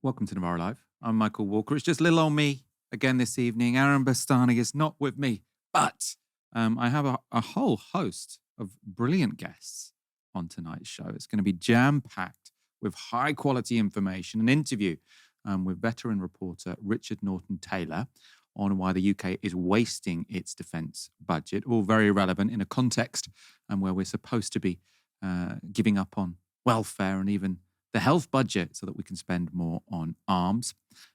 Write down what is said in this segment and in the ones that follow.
Welcome to Novara Live. I'm Michael Walker. It's just little old me again this evening. Aaron Bastani is not with me, but I have a whole host of brilliant guests on tonight's show. It's going to be jam-packed with high-quality information, an interview with veteran reporter Richard Norton-Taylor on why the UK is wasting its defence budget, all very relevant in a context where we're supposed to be giving up on welfare and even the health budget so that we can spend more on arms.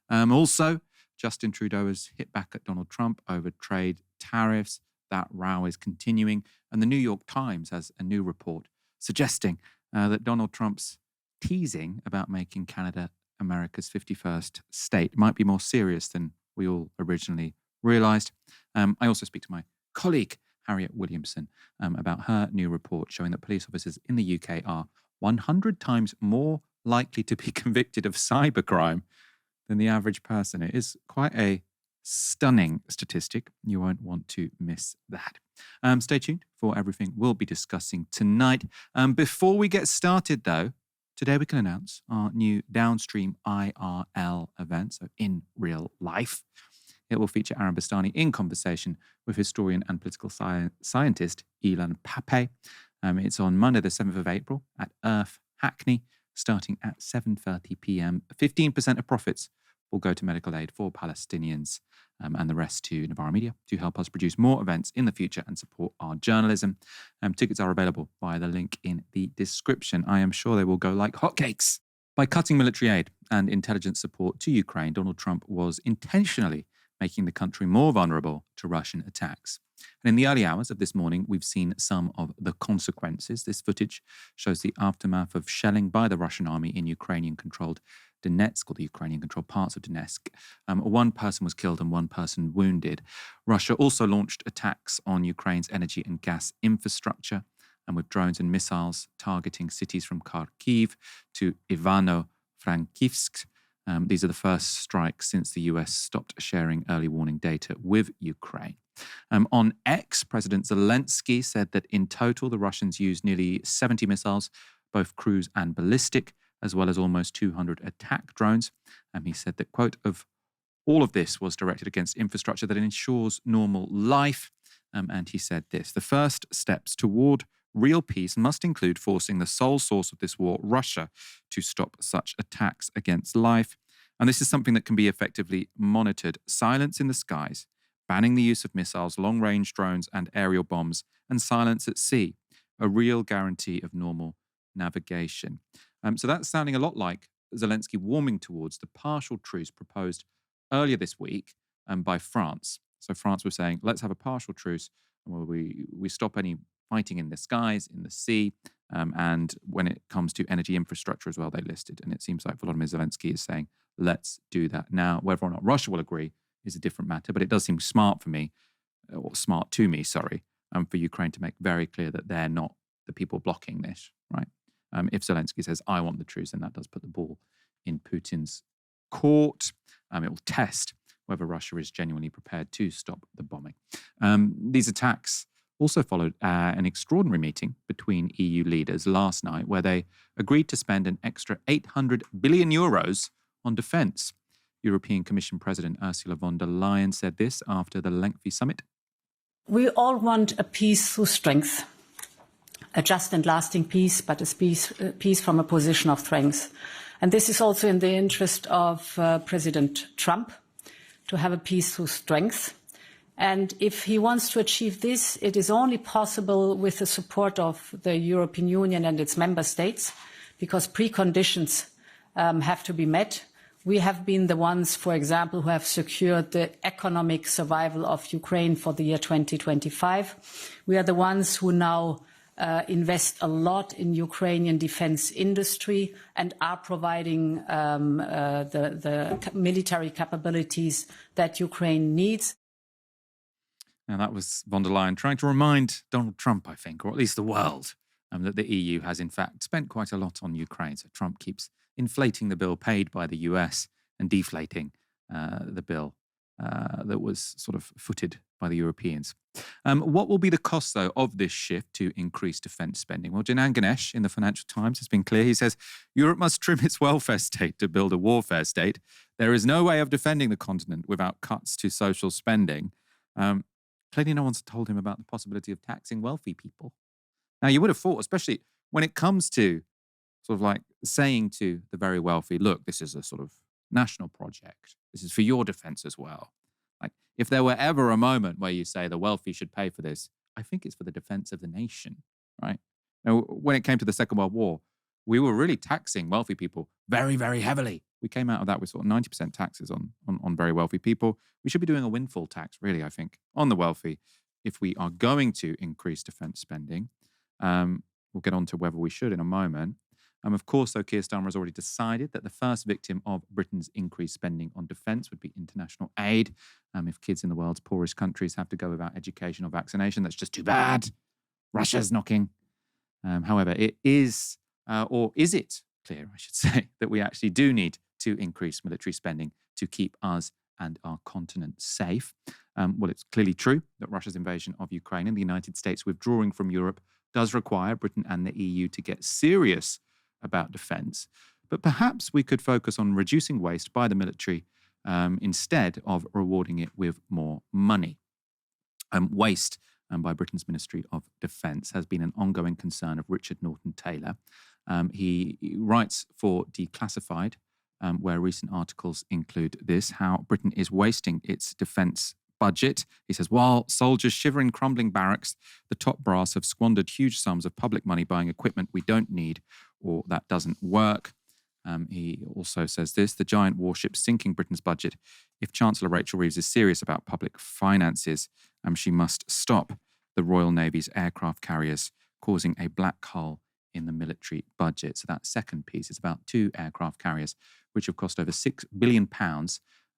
Also, Justin Trudeau has hit back at Donald Trump over trade tariffs. That row is continuing. And the New York Times has a new report suggesting that Donald Trump's teasing about making Canada America's 51st state might be more serious than we all originally realized. I also speak to my colleague, Harriet Williamson, about her new report showing that police officers in the UK are 100 times more likely to be convicted of cybercrime than the average person. It is quite a stunning statistic. You won't want to miss that. Stay tuned for everything we'll be discussing tonight. Before we get started, though, today we can announce our new Downstream IRL event, so in real life. It will feature Aaron Bastani in conversation with historian and political scientist Ilan Pappé. It's on Monday, the 7th of April at Earth Hackney, starting at 7:30 p.m. 15% of profits will go to medical aid for Palestinians and the rest to Novara Media to help us produce more events in the future and support our journalism. Tickets are available via the link in the description. I am sure they will go like hotcakes. By cutting military aid and intelligence support to Ukraine, Donald Trump was intentionally making the country more vulnerable to Russian attacks. And in the early hours of this morning, we've seen some of the consequences. This footage shows the aftermath of shelling by the Russian army in Ukrainian-controlled Donetsk, or the Ukrainian-controlled parts of Donetsk. One person was killed and one person wounded. Russia also launched attacks on Ukraine's energy and gas infrastructure, and with drones and missiles targeting cities from Kharkiv to Ivano-Frankivsk. These are the first strikes since the US stopped sharing early warning data with Ukraine. On X, President Zelensky said that in total, the Russians used nearly 70 missiles, both cruise and ballistic, as well as almost 200 attack drones. He said that, quote, of all of this was directed against infrastructure that ensures normal life. And he said this: the first steps toward real peace must include forcing the sole source of this war, Russia, to stop such attacks against life. And this is something that can be effectively monitored. Silence in the skies, banning the use of missiles, long-range drones and aerial bombs, and silence at sea, a real guarantee of normal navigation. So that's sounding a lot like Zelensky warming towards the partial truce proposed earlier this week by France. So France was saying, let's have a partial truce where we stop any fighting in the skies, in the sea, and when it comes to energy infrastructure as well, they listed. And it seems like Volodymyr Zelensky is saying, let's do that now. Whether or not Russia will agree is a different matter, but it does seem smart to me, for Ukraine to make very clear that they're not the people blocking this, right? If Zelensky says, I want the truce, then that does put the ball in Putin's court. It will test whether Russia is genuinely prepared to stop the bombing. These attacks also followed an extraordinary meeting between EU leaders last night where they agreed to spend an extra 800 billion euros on defence. European Commission President Ursula von der Leyen said this after the lengthy summit. We all want a peace through strength, a just and lasting peace, but a peace from a position of strength. And this is also in the interest of President Trump, to have a peace through strength. And if he wants to achieve this, it is only possible with the support of the European Union and its member states, because preconditions have to be met. We have been the ones, for example, who have secured the economic survival of Ukraine for the year 2025. We are the ones who now invest a lot in Ukrainian defense industry and are providing the military capabilities that Ukraine needs. And that was von der Leyen trying to remind Donald Trump, I think, or at least the world, that the EU has in fact spent quite a lot on Ukraine. So Trump keeps inflating the bill paid by the US and deflating the bill that was sort of footed by the Europeans. What will be the cost, though, of this shift to increase defence spending? Well, Janan Ganesh in the Financial Times has been clear. He says, Europe must trim its welfare state to build a warfare state. There is no way of defending the continent without cuts to social spending. Clearly no one's told him about the possibility of taxing wealthy people. Now, you would have thought, especially when it comes to sort of like saying to the very wealthy, look, this is a sort of national project. This is for your defense as well. Like, if there were ever a moment where you say the wealthy should pay for this, I think it's for the defense of the nation, right? Now, when it came to the Second World War, we were really taxing wealthy people very, very heavily. We came out of that with sort of 90% taxes on very wealthy people. We should be doing a windfall tax, really, I think, on the wealthy if we are going to increase defense spending. We'll get on to whether we should in a moment. Of course, though, Keir Starmer has already decided that the first victim of Britain's increased spending on defence would be international aid. If kids in the world's poorest countries have to go without education or vaccination, that's just too bad. Russia's knocking. However, it is, or is it clear, I should say, that we actually do need to increase military spending to keep us and our continent safe? Well, it's clearly true that Russia's invasion of Ukraine and the United States withdrawing from Europe does require Britain and the EU to get serious about defence. But perhaps we could focus on reducing waste by the military instead of rewarding it with more money. Waste by Britain's Ministry of Defence has been an ongoing concern of Richard Norton-Taylor. He writes for Declassified, where recent articles include this, how Britain is wasting its defence budget. He says, while soldiers shiver in crumbling barracks, the top brass have squandered huge sums of public money buying equipment we don't need or that doesn't work. He also says this, the giant warship sinking Britain's budget. If Chancellor Rachel Reeves is serious about public finances, she must stop the Royal Navy's aircraft carriers causing a black hole in the military budget. So that second piece is about 2 aircraft carriers, which have cost over £6 billion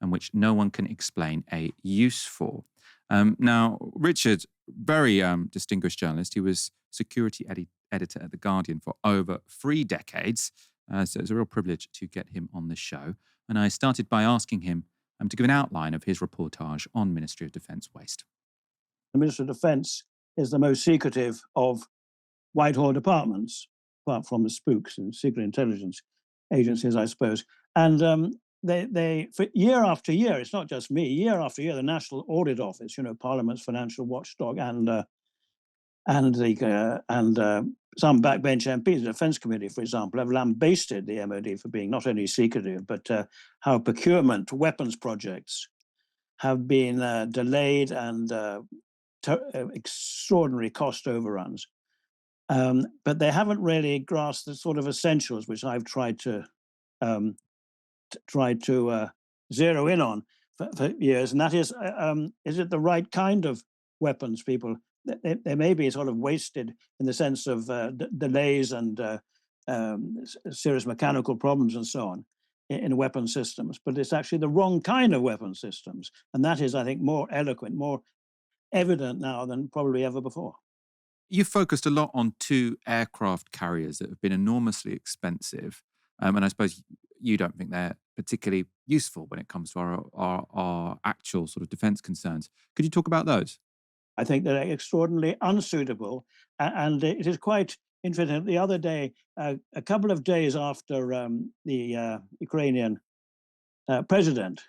and which no one can explain a use for. Now, Richard, very distinguished journalist. He was security editor at The Guardian for over 3 decades. So it's a real privilege to get him on the show. And I started by asking him to give an outline of his reportage on Ministry of Defence waste. The Ministry of Defence is the most secretive of Whitehall departments, apart from the spooks and secret intelligence agencies, I suppose. And they for year after year, it's not just me, year after year, the National Audit Office, Parliament's financial watchdog, and some backbench MPs, the Defence Committee, for example, have lambasted the MOD for being not only secretive, but how procurement weapons projects have been delayed and extraordinary cost overruns. But they haven't really grasped the sort of essentials which I've tried to zero in on for years, and that is it the right kind of weapons? People, they may be sort of wasted in the sense of delays and serious mechanical problems and so on in weapon systems, but it's actually the wrong kind of weapon systems, and that is, I think, more eloquent, more evident now than probably ever before. You've focused a lot on 2 aircraft carriers that have been enormously expensive, and I suppose you don't think they're particularly useful when it comes to our actual sort of defence concerns. Could you talk about those? I think they're extraordinarily unsuitable, and it is quite interesting. The other day, a couple of days after the Ukrainian president,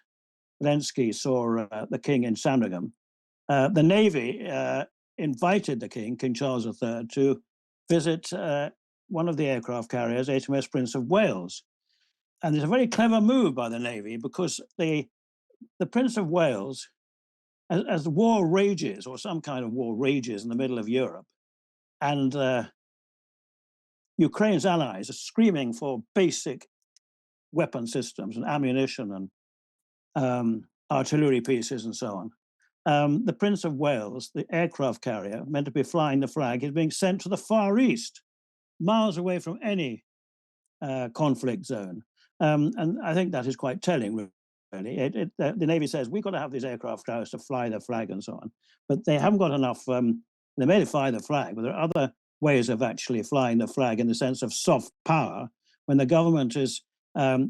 Zelensky, saw the king in Sandringham, the Navy invited the king, King Charles III, to visit one of the aircraft carriers, HMS Prince of Wales. And it's a very clever move by the Navy, because the Prince of Wales, as the war rages, or some kind of war rages in the middle of Europe, and Ukraine's allies are screaming for basic weapon systems and ammunition and artillery pieces and so on. The Prince of Wales, the aircraft carrier meant to be flying the flag, is being sent to the Far East, miles away from any conflict zone. And I think that is quite telling, really. The Navy says, we've got to have these aircraft carriers to fly the flag and so on. But they haven't got enough, they may fly the flag, but there are other ways of actually flying the flag in the sense of soft power, when the government is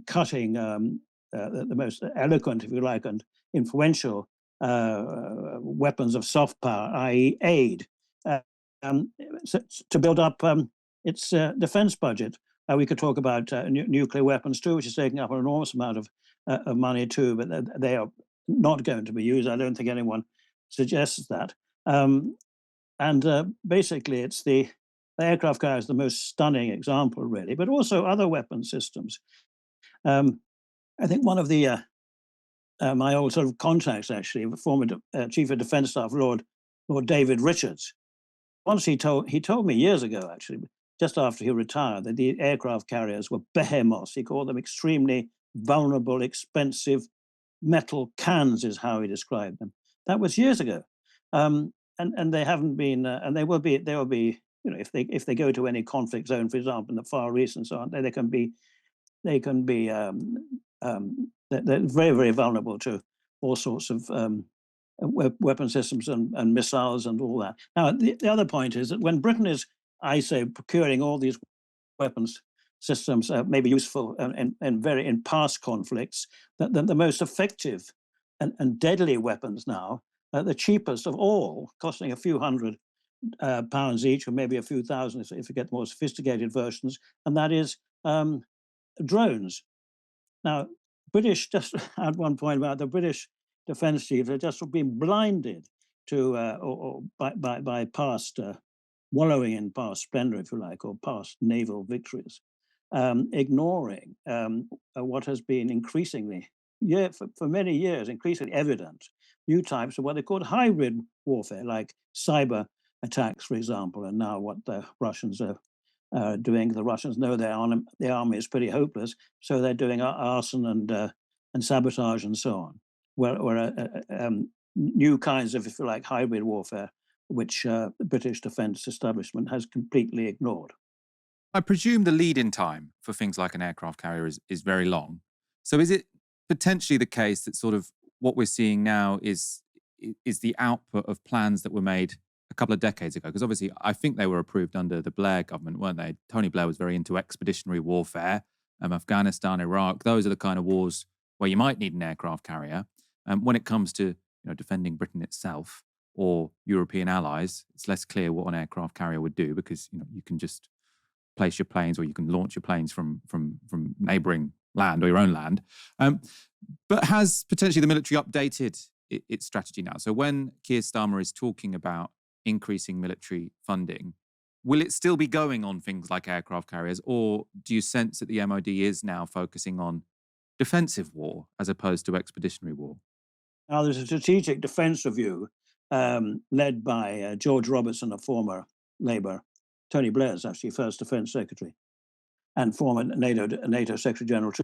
cutting the most eloquent, if you like, and influential weapons of soft power, i.e., aid, to build up its defense budget. We could talk about nuclear weapons too, which is taking up an enormous amount of money too, but they are not going to be used. I don't think anyone suggests that. Basically, it's the aircraft carrier is the most stunning example, really, but also other weapon systems. I think one of the my old sort of contacts, actually, former Chief of Defence Staff, Lord David Richards, once he told me years ago, actually, just after he retired, that the aircraft carriers were behemoths. He called them extremely vulnerable, expensive metal cans, is how he described them. That was years ago, and they haven't been, and they will be. You know, if they go to any conflict zone, for example, in the Far East and so on, they can be they're very, very vulnerable to all sorts of weapon systems and missiles and all that. Now, the other point is that when Britain is, I say, procuring all these weapons systems may be useful in past conflicts, that the most effective and deadly weapons now, the cheapest of all, costing a few hundred pounds each, or maybe a few thousand if you get more sophisticated versions, and that is drones. Now, British, just add one point about the British defence chiefs, have just been blinded to by past wallowing in past splendour, if you like, or past naval victories, ignoring what has been increasingly, for many years, increasingly evident new types of what they called hybrid warfare, like cyber attacks, for example, and now what the Russians are doing. The Russians know the army is pretty hopeless, so they're doing arson and sabotage and so on. Where new kinds of, if you like, hybrid warfare, which the British defence establishment has completely ignored. I presume the lead-in time for things like an aircraft carrier is very long. So is it potentially the case that sort of what we're seeing now is the output of plans that were made a couple of decades ago? Because obviously I think they were approved under the Blair government, weren't they? Tony Blair was very into expeditionary warfare, Afghanistan, Iraq. Those are the kind of wars where you might need an aircraft carrier. When it comes to defending Britain itself or European allies, it's less clear what an aircraft carrier would do, because you can just place your planes, or you can launch your planes from neighbouring land or your own land. But has potentially the military updated its strategy now? So when Keir Starmer is talking about increasing military funding, will it still be going on things like aircraft carriers, or do you sense that the MOD is now focusing on defensive war as opposed to expeditionary war? Now, there's a strategic defence review led by George Robertson, a former Labour. Tony Blair's actually first defence secretary, and former NATO Secretary General too.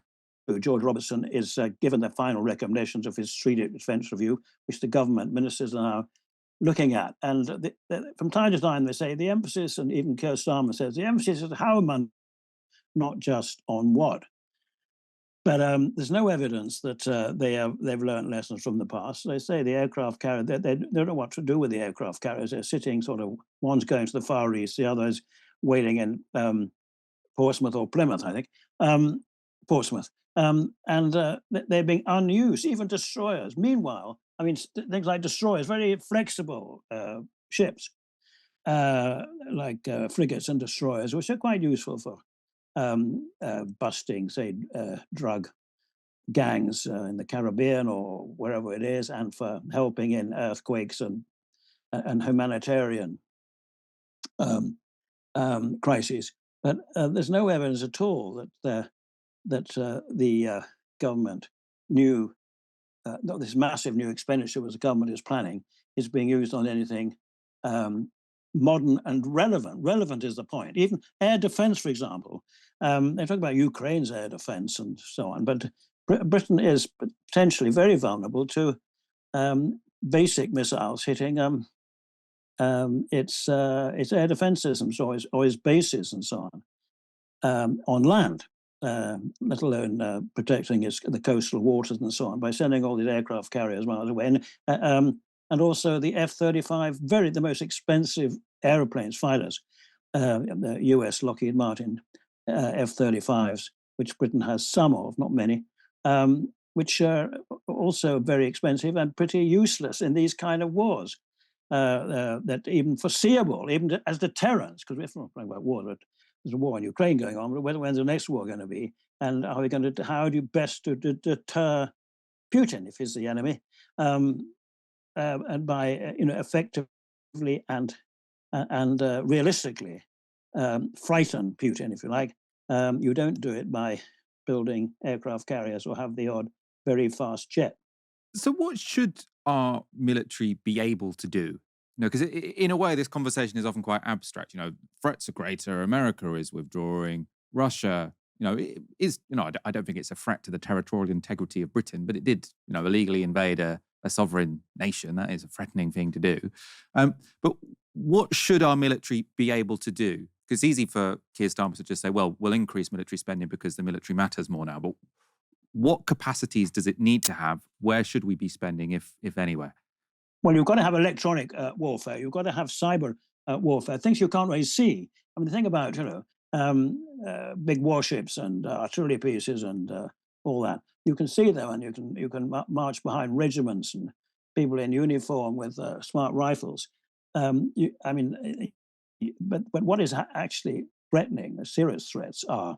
George Robertson is given the final recommendations of his strategic defence review, which the government ministers are now looking at. And from time to time, they say the emphasis, and even Keir Starmer says, the emphasis is how money, not just on what. But there's no evidence that they've learned lessons from the past. They say the aircraft carrier, they don't know what to do with the aircraft carriers. They're sitting sort of, one's going to the Far East, the other is waiting in Portsmouth or Plymouth, I think, Portsmouth. And they're being unused, even destroyers. Meanwhile, I mean, things like destroyers, very flexible ships, like frigates and destroyers, which are quite useful for busting, say, drug gangs in the Caribbean or wherever it is, and for helping in earthquakes and humanitarian crises. But there's no evidence at all that the government knew that this massive new expenditure which the government is planning is being used on anything modern and relevant. Relevant is the point. Even air defense, for example, they talk about Ukraine's air defense and so on, but Britain is potentially very vulnerable to basic missiles hitting its air defense systems or its bases and so on land, let alone protecting the coastal waters and so on, by sending all these aircraft carriers miles away. And also the F-35, the most expensive aeroplanes, fighters, the US Lockheed Martin F-35s, which Britain has some of, not many, which are also very expensive and pretty useless in these kind of wars. That even foreseeable, even as deterrence, because we're not talking about war, but there's a war in Ukraine going on, but when's the next war going to be? And how do you best to deter Putin if he's the enemy? And by effectively and realistically frighten Putin, if you like. You don't do it by building aircraft carriers or have the odd very fast jet. So, what should our military be able to do? Because in a way, this conversation is often quite abstract. Threats are greater. America is withdrawing. Russia, is, I don't think it's a threat to the territorial integrity of Britain, but it did, illegally invade a sovereign nation. That is a threatening thing to do. But what should our military be able to do? Because it's easy for Keir Starmer to just say, well, we'll increase military spending because the military matters more now. But what capacities does it need to have? Where should we be spending, if anywhere? Well, you've got to have electronic warfare. You've got to have cyber warfare, things you can't really see. I mean, the thing about, big warships and artillery pieces and all that, you can see them, and you can march behind regiments and people in uniform with smart rifles. But what is actually threatening, the serious threats are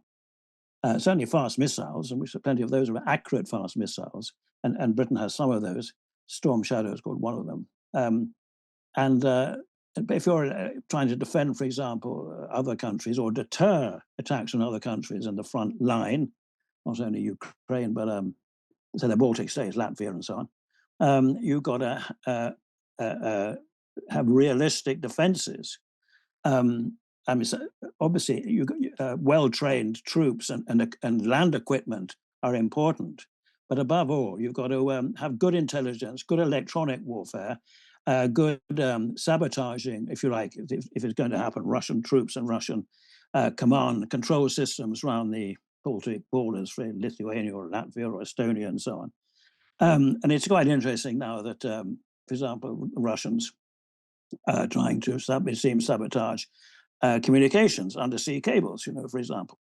certainly fast missiles, and we have plenty of those are accurate fast missiles, and Britain has some of those. Storm Shadow is called one of them. If you're trying to defend, for example, other countries or deter attacks on other countries in the front line, not only Ukraine, but so the Baltic states, Latvia, and so on, you've got to have realistic defenses. Obviously, well-trained troops and land equipment are important. But above all, you've got to have good intelligence, good electronic warfare, good sabotaging, if you like, if it's going to happen, Russian troops and Russian command and control systems around the Baltic borders for Lithuania or Latvia or Estonia and so on. And it's quite interesting now that, for example, the Russians are trying to, it seems, sabotage communications, undersea cables, for example.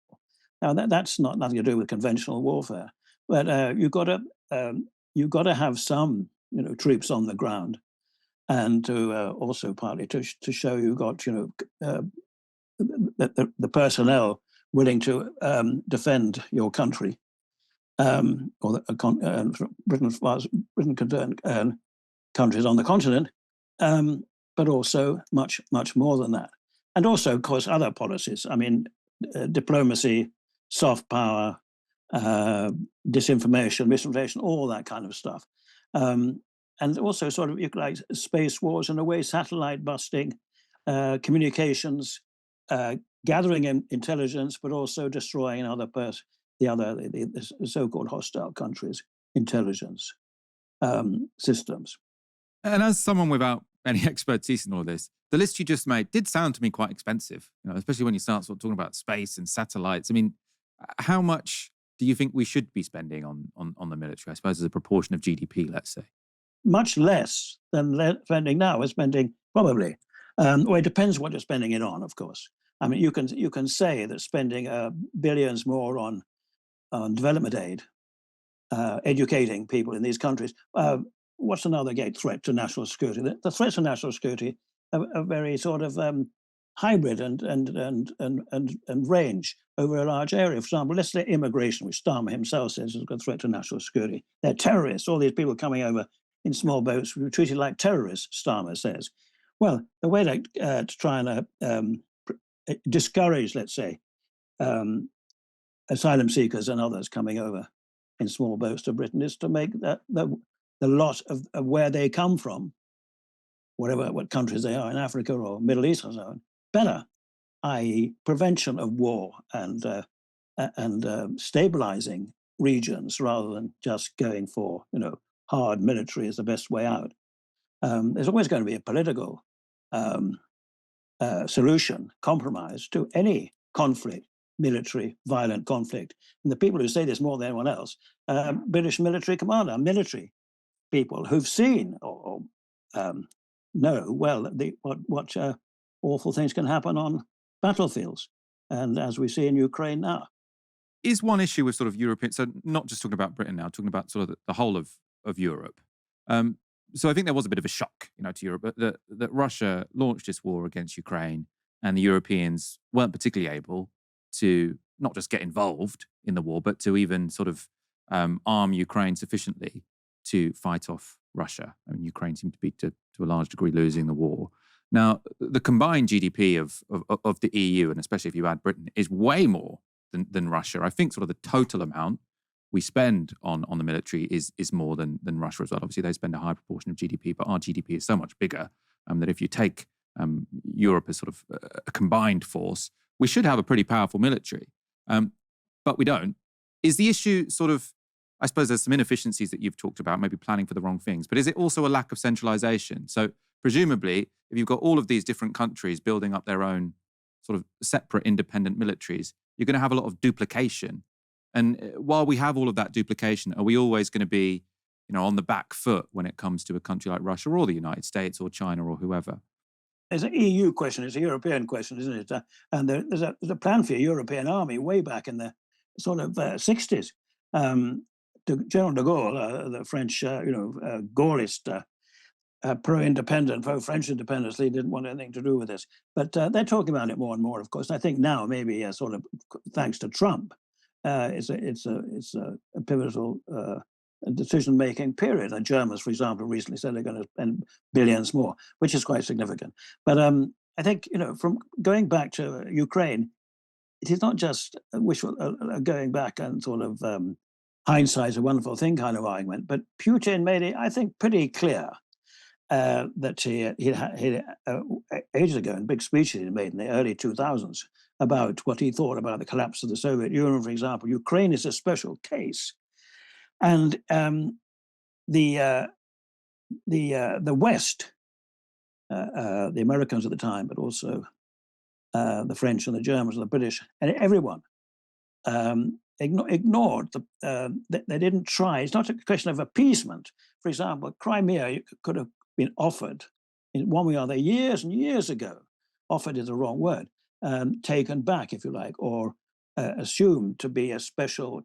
Now, that's nothing to do with conventional warfare. But you've got to have some, troops on the ground, and to also partly to show you've got, the personnel willing to defend your country, or Britain concerned countries on the continent, but also much more than that, and also, of course, other policies. I mean, diplomacy, soft power. Disinformation, misinformation, all that kind of stuff. And also sort of like space wars in a way, satellite busting, communications, gathering intelligence, but also destroying the so-called hostile countries' intelligence systems. And as someone without any expertise in all this, the list you just made did sound to me quite expensive, especially when you start sort of talking about space and satellites. I mean, how much do you think we should be spending on the military, I suppose, as a proportion of GDP, let's say? Much less than spending now. We're spending probably, well, it depends what you're spending it on, of course. I mean, you can say that spending billions more on development aid, educating people in these countries. What's another great threat to national security? The threats to national security are very sort of hybrid and range over a large area. For example, let's say immigration, which Starmer himself says is a threat to national security. They're terrorists. All these people coming over in small boats were treated like terrorists, Starmer says. Well, the way to try and discourage, let's say, asylum seekers and others coming over in small boats to Britain is to make the lot of where they come from, what countries they are in Africa or Middle East or so on, better, i.e. prevention of war and stabilizing regions rather than just going for, hard military is the best way out. There's always going to be a political solution, compromise to any conflict, military, violent conflict. And the people who say this more than anyone else, British military commander, military people who've seen or know well what awful things can happen on battlefields, and as we see in Ukraine now. is one issue with sort of European, so not just talking about Britain now, talking about sort of the whole of Europe. So I think there was a bit of a shock, to Europe, that Russia launched this war against Ukraine, and the Europeans weren't particularly able to not just get involved in the war, but to even sort of arm Ukraine sufficiently to fight off Russia. I mean, Ukraine seemed to be, to a large degree, losing the war. Now, the combined GDP of the EU, and especially if you add Britain, is way more than Russia. I think sort of the total amount we spend on the military is more than Russia as well. Obviously, they spend a high proportion of GDP, but our GDP is so much bigger that if you take Europe as sort of a combined force, we should have a pretty powerful military. But we don't. Is the issue sort of, I suppose there's some inefficiencies that you've talked about, maybe planning for the wrong things, but is it also a lack of centralization? So presumably, if you've got all of these different countries building up their own sort of separate independent militaries, you're going to have a lot of duplication. And while we have all of that duplication, are we always going to be, on the back foot when it comes to a country like Russia or the United States or China or whoever? It's an EU question. It's a European question, isn't it? And there's a plan for a European army way back in the sort of 60s. General de Gaulle, the French, Gaullist, pro-independent, pro-French independence, he didn't want anything to do with this. But they're talking about it more and more, of course. I think now, maybe sort of thanks to Trump, it's a pivotal decision-making period. The Germans, for example, recently said they're going to spend billions more, which is quite significant. But I think, from going back to Ukraine, it is not just wishful going back and sort of hindsight's a wonderful thing kind of argument, but Putin made it, I think, pretty clear that he ages ago in big speeches he made in the early 2000s about what he thought about the collapse of the Soviet Union, for example. Ukraine is a special case. And the West, the Americans at the time, but also the French and the Germans and the British, and everyone ignored they didn't try. It's not a question of appeasement. For example, Crimea could have been offered in one way or other years and years ago. Offered is the wrong word. Taken back, if you like, or assumed to be a special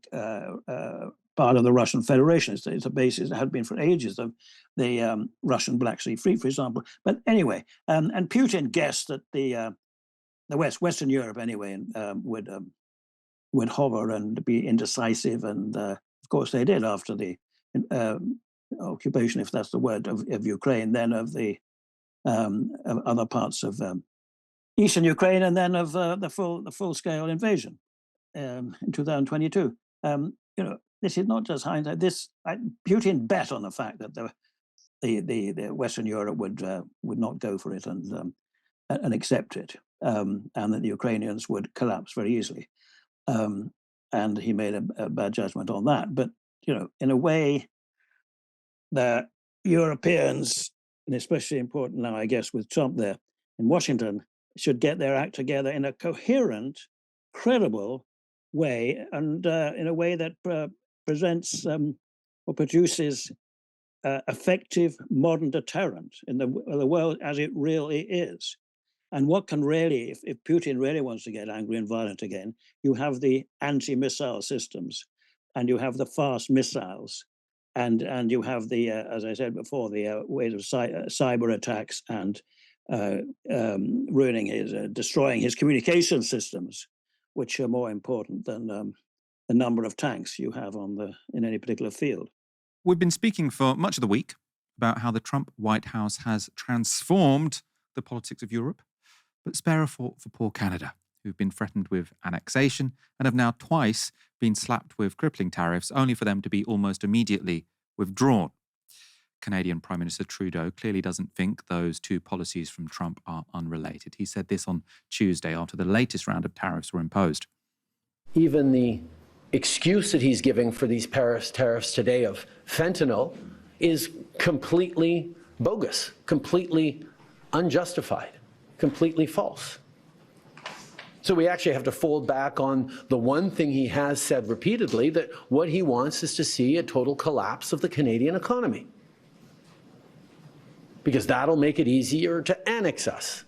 part of the Russian Federation. It's a basis that had been for ages of the Russian Black Sea Fleet, for example. But anyway, and Putin guessed that the Western Europe anyway would hover and be indecisive, and of course they did after the occupation, if that's the word, of Ukraine, then of the of other parts of eastern Ukraine, and then of the full scale invasion in 2022. This is not just hindsight. Putin bet on the fact that the Western Europe would not go for it and accept it, and that the Ukrainians would collapse very easily. And he made a bad judgment on that. But in a way, the Europeans, and especially important now, I guess, with Trump there in Washington, should get their act together in a coherent, credible way, and in a way that presents or produces effective modern deterrent in the world as it really is. And what can really, if Putin really wants to get angry and violent again, you have the anti-missile systems, and you have the fast missiles, and you have the, as I said before, the ways of cyber attacks and destroying his communication systems, which are more important than the number of tanks you have in any particular field. We've been speaking for much of the week about how the Trump White House has transformed the politics of Europe, but spare a thought for poor Canada, who've been threatened with annexation and have now twice been slapped with crippling tariffs, only for them to be almost immediately withdrawn. Canadian Prime Minister Trudeau clearly doesn't think those two policies from Trump are unrelated. He said this on Tuesday after the latest round of tariffs were imposed. Even the excuse that he's giving for these Paris tariffs today of fentanyl is completely bogus, completely unjustified, completely false. So we actually have to fold back on the one thing he has said repeatedly, that what he wants is to see a total collapse of the Canadian economy, because that'll make it easier to annex us.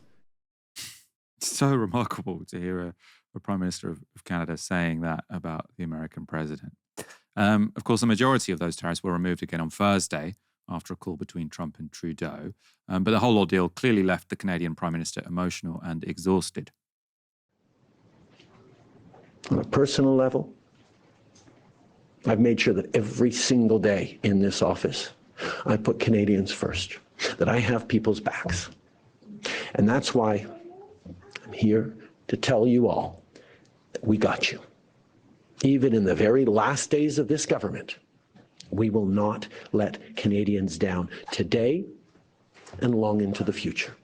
It's so remarkable to hear a a Prime Minister of Canada saying that about the American president. Of course, the majority of those tariffs were removed again on Thursday after a call between Trump and Trudeau. But the whole ordeal clearly left the Canadian Prime Minister emotional and exhausted. On a personal level, I've made sure that every single day in this office, I put Canadians first, that I have people's backs. And that's why I'm here to tell you all that we got you. Even in the very last days of this government, we will not let Canadians down today and long into the future.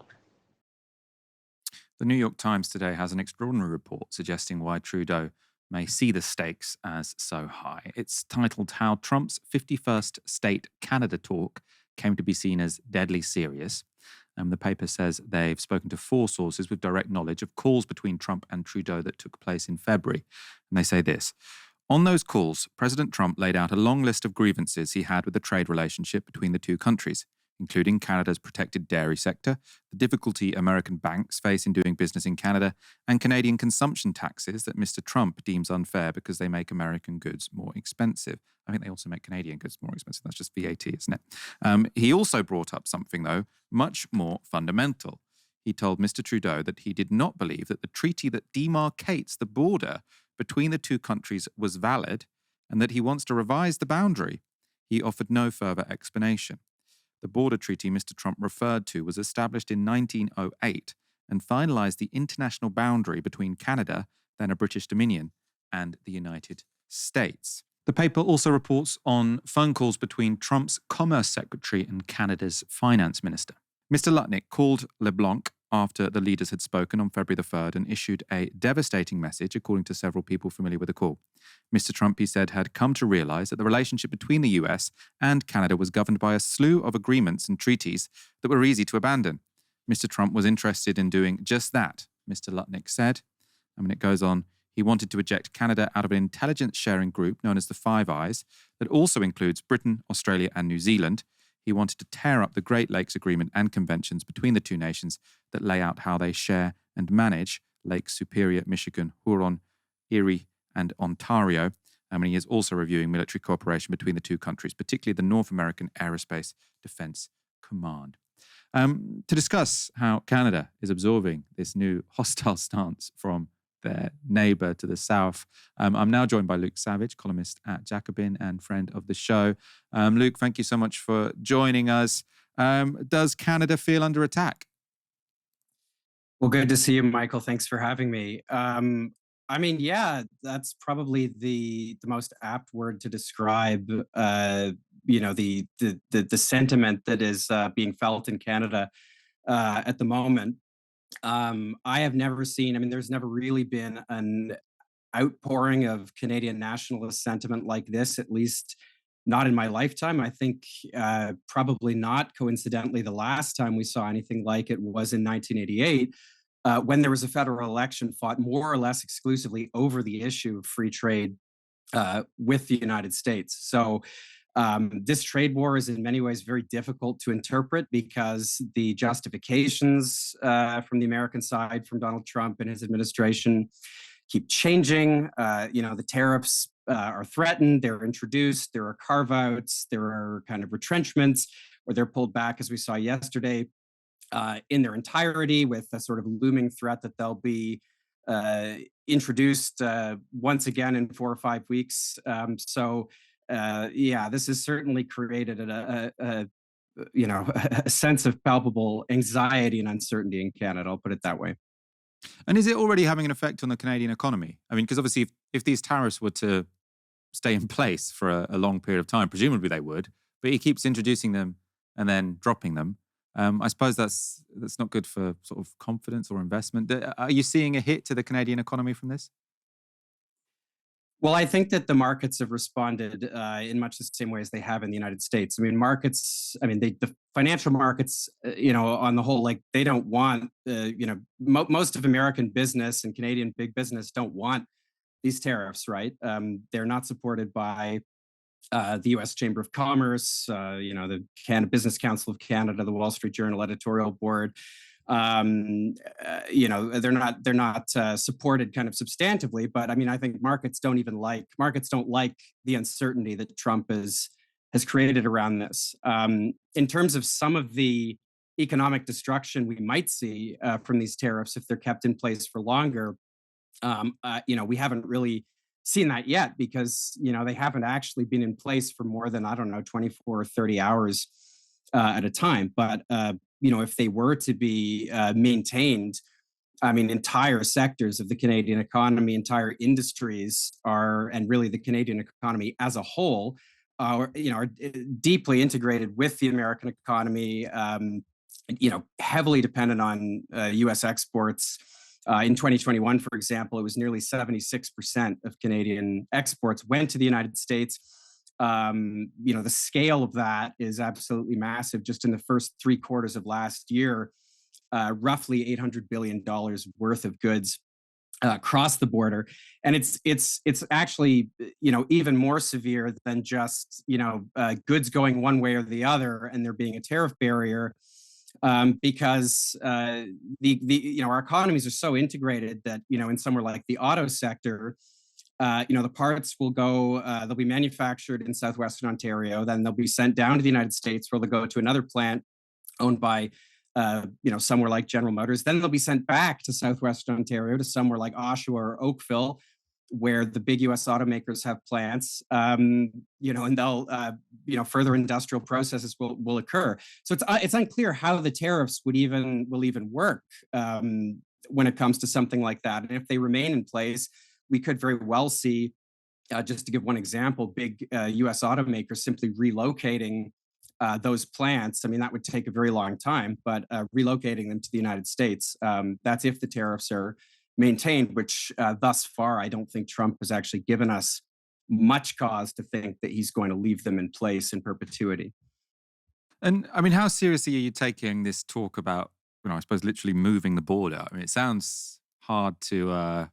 The New York Times today has an extraordinary report suggesting why Trudeau may see the stakes as so high. It's titled How Trump's 51st State Canada Talk Came to be Seen as Deadly Serious. The paper says they've spoken to 4 sources with direct knowledge of calls between Trump and Trudeau that took place in February. And they say this: on those calls, President Trump laid out a long list of grievances he had with the trade relationship between the two countries, including Canada's protected dairy sector, the difficulty American banks face in doing business in Canada, and Canadian consumption taxes that Mr. Trump deems unfair because they make American goods more expensive. I think they also make Canadian goods more expensive. That's just VAT, isn't it? He also brought up something, though, much more fundamental. He told Mr. Trudeau that he did not believe that the treaty that demarcates the border between the two countries was valid and that he wants to revise the boundary. He offered no further explanation. The border treaty Mr. Trump referred to was established in 1908 and finalized the international boundary between Canada, then a British Dominion, and the United States. The paper also reports on phone calls between Trump's Commerce Secretary and Canada's Finance Minister. Mr. Lutnick called LeBlanc after the leaders had spoken on February the 3rd and issued a devastating message, according to several people familiar with the call. Mr. Trump, he said, had come to realize that the relationship between the US and Canada was governed by a slew of agreements and treaties that were easy to abandon. Mr. Trump was interested in doing just that, Mr. Lutnick said. It goes on. He wanted to eject Canada out of an intelligence sharing group known as the Five Eyes that also includes Britain, Australia, and New Zealand. He wanted to tear up the Great Lakes Agreement and conventions between the two nations that lay out how they share and manage Lake Superior, Michigan, Huron, Erie, and Ontario. He is also reviewing military cooperation between the two countries, particularly the North American Aerospace Defense Command. To discuss how Canada is absorbing this new hostile stance from their neighbour to the south, I'm now joined by Luke Savage, columnist at Jacobin and friend of the show. Luke, thank you so much for joining us. Does Canada feel under attack? Well, good to see you, Michael. Thanks for having me. Yeah, that's probably the most apt word to describe, the sentiment that is being felt in Canada at the moment. I have never seen, there's never really been an outpouring of Canadian nationalist sentiment like this, at least not in my lifetime. I think probably not coincidentally, the last time we saw anything like it was in 1988, when there was a federal election fought more or less exclusively over the issue of free trade with the United States. So this trade war is in many ways very difficult to interpret because the justifications from the American side, from Donald Trump and his administration, keep changing. The tariffs are threatened, they're introduced, there are carve-outs, there are kind of retrenchments, or they're pulled back, as we saw yesterday, in their entirety, with a sort of looming threat that they'll be introduced once again in 4 or 5 weeks. This has certainly created a sense of palpable anxiety and uncertainty in Canada. I'll put it that way. And is it already having an effect on the Canadian economy? Because obviously if these tariffs were to stay in place for a long period of time, presumably they would, but he keeps introducing them and then dropping them. I suppose that's not good for sort of confidence or investment. Are you seeing a hit to the Canadian economy from this? Well, I think that the markets have responded in much the same way as they have in the United States. The financial markets, on the whole, they don't want, most of American business and Canadian big business don't want these tariffs, right? They're not supported by the U.S. Chamber of Commerce, the Business Council of Canada, the Wall Street Journal editorial board. They're not supported kind of substantively. But I mean, I think markets don't like the uncertainty that Trump has created around this. In terms of some of the economic destruction we might see from these tariffs if they're kept in place for longer, we haven't really seen that yet because, they haven't actually been in place for more than, 24 or 30 hours at a time. But, if they were to be maintained, I mean, entire sectors of the Canadian economy, entire industries and really the Canadian economy as a whole are deeply integrated with the American economy, heavily dependent on U.S. exports. In 2021, for example, it was nearly 76% of Canadian exports went to the United States. The scale of that is absolutely massive. Just in the first 3 quarters of last year, roughly $800 billion worth of goods across the border, and it's actually even more severe than just goods going one way or the other and there being a tariff barrier. Because our economies are so integrated that in somewhere like the auto sector, the parts will go, they'll be manufactured in southwestern Ontario, then they'll be sent down to the United States, where they'll go to another plant owned by somewhere like General Motors. Then they'll be sent back to southwestern Ontario to somewhere like Oshawa or Oakville, where the big U.S. automakers have plants, and they'll, further industrial processes will occur. So it's unclear how the tariffs will even work when it comes to something like that. And if they remain in place, we could very well see, just to give one example, big U.S. automakers simply relocating those plants. I mean, that would take a very long time, but relocating them to the United States, that's if the tariffs are maintained, which thus far, I don't think Trump has actually given us much cause to think that he's going to leave them in place in perpetuity. And I mean, how seriously are you taking this talk about, I suppose, literally moving the border? I mean, it sounds hard to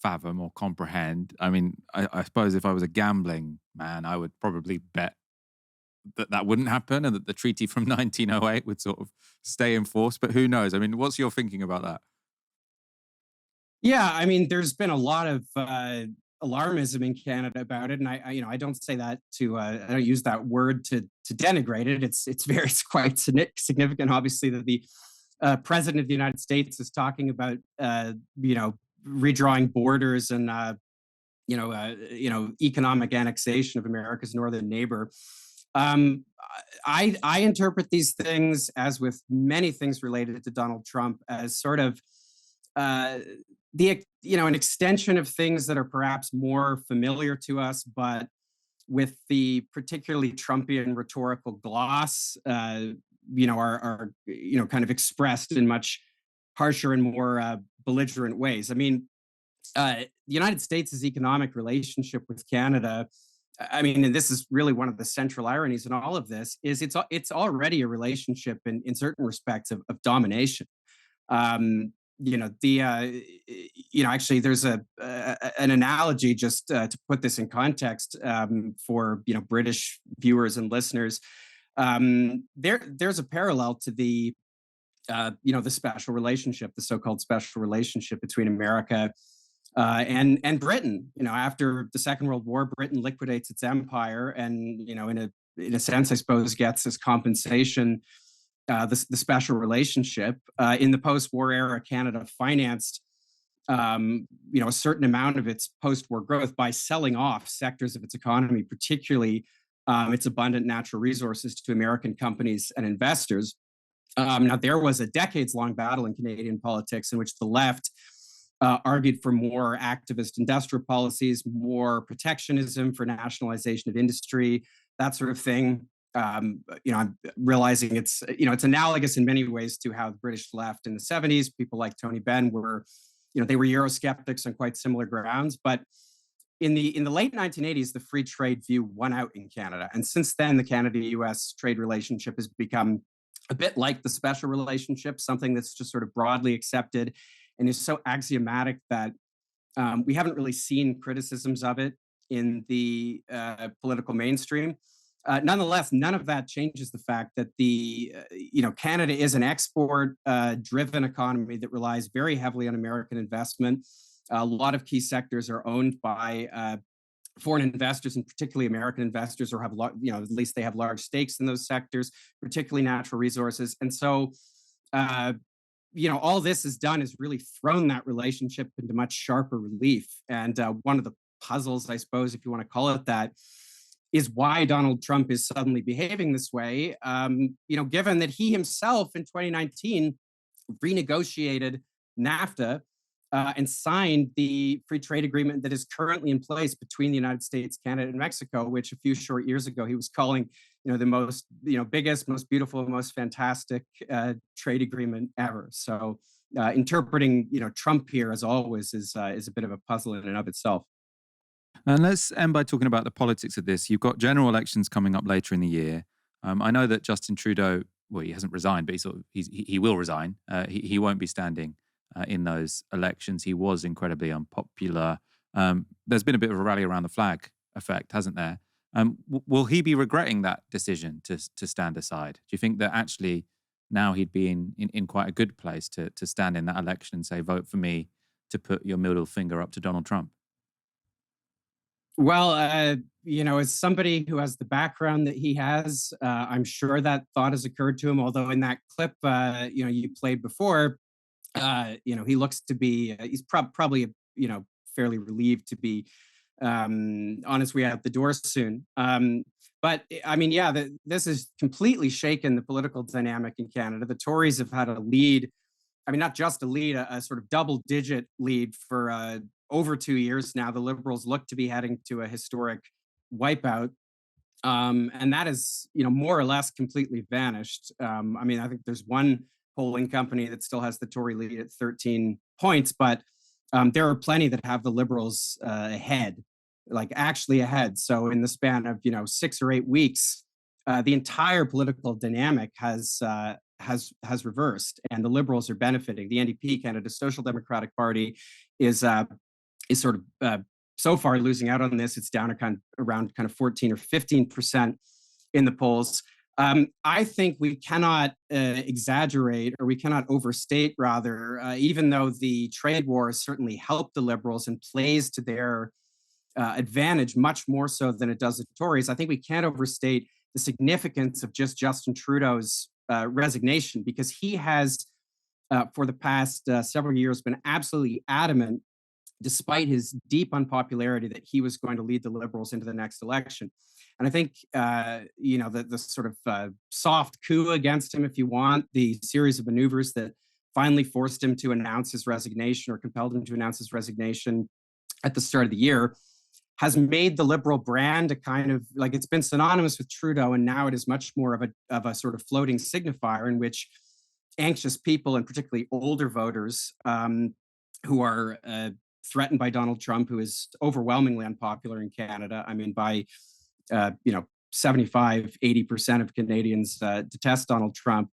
fathom or comprehend. I mean, I suppose if I was a gambling man, I would probably bet that wouldn't happen and that the treaty from 1908 would sort of stay in force. But who knows? I mean, what's your thinking about that? Yeah, I mean, there's been a lot of alarmism in Canada about it, and I don't say that to I don't use that word to denigrate it. It's quite significant, obviously, that the president of the United States is talking about redrawing borders and economic annexation of America's northern neighbor. I interpret these things, as with many things related to Donald Trump, as sort of an extension of things that are perhaps more familiar to us, but with the particularly Trumpian rhetorical gloss, are kind of expressed in much harsher and more belligerent ways. I mean, the United States' economic relationship with Canada, I mean, and this is really one of the central ironies in all of this, is it's already a relationship in certain respects of domination. Actually, there's an analogy, just to put this in context for British viewers and listeners. There's a parallel to the special relationship, the so-called special relationship between America and Britain. After the Second World War, Britain liquidates its empire, and in a sense, I suppose, gets as compensation the special relationship. In the post-war era, Canada financed a certain amount of its post-war growth by selling off sectors of its economy, particularly its abundant natural resources, to American companies and investors. Now, there was a decades-long battle in Canadian politics in which the left argued for more activist industrial policies, more protectionism, for nationalization of industry, that sort of thing. I'm realizing it's analogous in many ways to how the British left in the 70s. People like Tony Benn were, they were Eurosceptics on quite similar grounds. But in the late 1980s, the free trade view won out in Canada. And since then, the Canada-US trade relationship has become a bit like the special relationship, something that's just sort of broadly accepted and is so axiomatic that we haven't really seen criticisms of it in the political mainstream. Nonetheless, none of that changes the fact that Canada is an export-driven economy that relies very heavily on American investment. A lot of key sectors are owned by foreign investors, and particularly American investors, or have at least they have large stakes in those sectors, particularly natural resources. And so, all this has done is really thrown that relationship into much sharper relief. And one of the puzzles, I suppose, if you want to call it that, is why Donald Trump is suddenly behaving this way. Given that he himself in 2019 renegotiated NAFTA and signed the free trade agreement that is currently in place between the United States, Canada, and Mexico, which a few short years ago he was calling, the most, biggest, most beautiful, most fantastic trade agreement ever. So interpreting, Trump here, as always, is a bit of a puzzle in and of itself. And let's end by talking about the politics of this. You've got general elections coming up later in the year. I know that Justin Trudeau, well, he hasn't resigned, but he will resign. He won't be standing in those elections. He was incredibly unpopular. There's been a bit of a rally around the flag effect, hasn't there? Will he be regretting that decision to stand aside? Do you think that actually now he'd be in quite a good place to stand in that election and say, vote for me, to put your middle finger up to Donald Trump? Well, as somebody who has the background that he has, I'm sure that thought has occurred to him. Although in that clip, you played before, he looks to be, he's probably, fairly relieved to be on his way out the door soon. But I mean, this has completely shaken the political dynamic in Canada. The Tories have had a lead. I mean, not just a lead, a sort of double-digit lead for over 2 years now. The Liberals look to be heading to a historic wipeout, and that is, more or less completely vanished. I mean, I think there's one polling company that still has the Tory lead at 13 points, but there are plenty that have the Liberals ahead, like actually ahead. So in the span of 6 or 8 weeks, the entire political dynamic has reversed, and the Liberals are benefiting. The NDP, Canada's Social Democratic Party, is sort of so far losing out on this. It's down around 14 or 15% in the polls. I think we cannot exaggerate, or we cannot overstate, rather, even though the trade war has certainly helped the Liberals and plays to their advantage much more so than it does the Tories. I think we can't overstate the significance of just Justin Trudeau's resignation, because he has, for the past several years, been absolutely adamant, despite his deep unpopularity, that he was going to lead the Liberals into the next election. And I think, the sort of soft coup against him, if you want, the series of maneuvers that finally forced him to announce his resignation, or compelled him to announce his resignation at the start of the year, has made the Liberal brand a kind of, like, it's been synonymous with Trudeau, and now it is much more of a sort of floating signifier in which anxious people, and particularly older voters, who are threatened by Donald Trump, who is overwhelmingly unpopular in Canada. I mean, by 75, 80% of Canadians detest Donald Trump.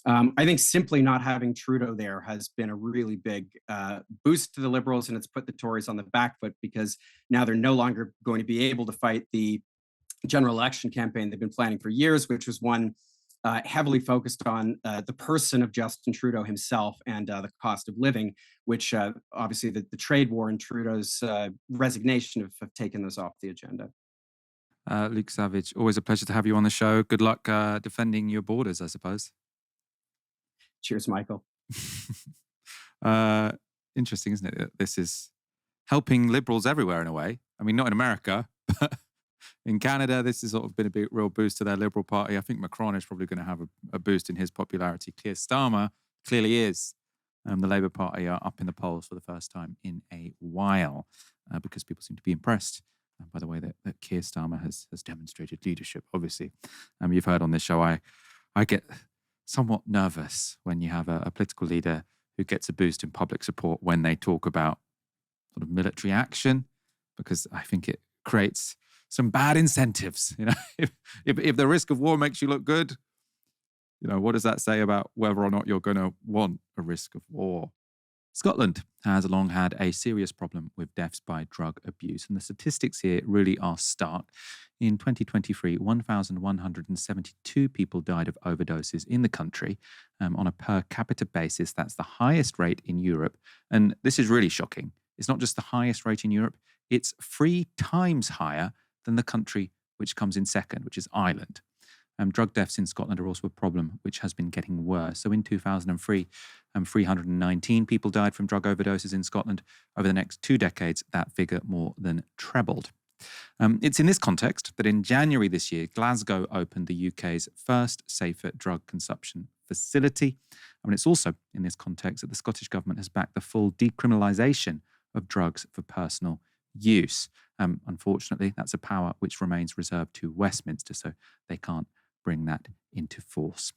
I think simply not having Trudeau there has been a really big boost to the Liberals, and it's put the Tories on the back foot, because now they're no longer going to be able to fight the general election campaign they've been planning for years, which was one heavily focused on the person of Justin Trudeau himself and the cost of living, which obviously the trade war and Trudeau's resignation have taken those off the agenda. Luke Savage, always a pleasure to have you on the show. Good luck defending your borders, I suppose. Cheers, Michael. Interesting, isn't it? This is helping Liberals everywhere in a way. I mean, not in America, but in Canada, this has sort of been a real boost to their Liberal Party. I think Macron is probably going to have a boost in his popularity. Keir Starmer clearly is. The Labour Party are up in the polls for the first time in a while because people seem to be impressed by the way that Keir Starmer has demonstrated leadership, obviously. You've heard on this show, I get somewhat nervous when you have a political leader who gets a boost in public support when they talk about sort of military action, because I think it creates some bad incentives. If the risk of war makes you look good, what does that say about whether or not you're going to want a risk of war? Scotland has long had a serious problem with deaths by drug abuse, and the statistics here really are stark. In 2023, 1,172 people died of overdoses in the country. On a per capita basis, that's the highest rate in Europe. And this is really shocking. It's not just the highest rate in Europe, it's 3 times higher than the country which comes in second, which is Ireland. Drug deaths in Scotland are also a problem which has been getting worse. So in 2003, 319 people died from drug overdoses in Scotland. Over the next 2 decades, that figure more than trebled. It's in this context that in January this year, Glasgow opened the UK's first safer drug consumption facility. And it's also in this context that the Scottish Government has backed the full decriminalisation of drugs for personal use. Unfortunately, that's a power which remains reserved to Westminster, so they can't bring that into force.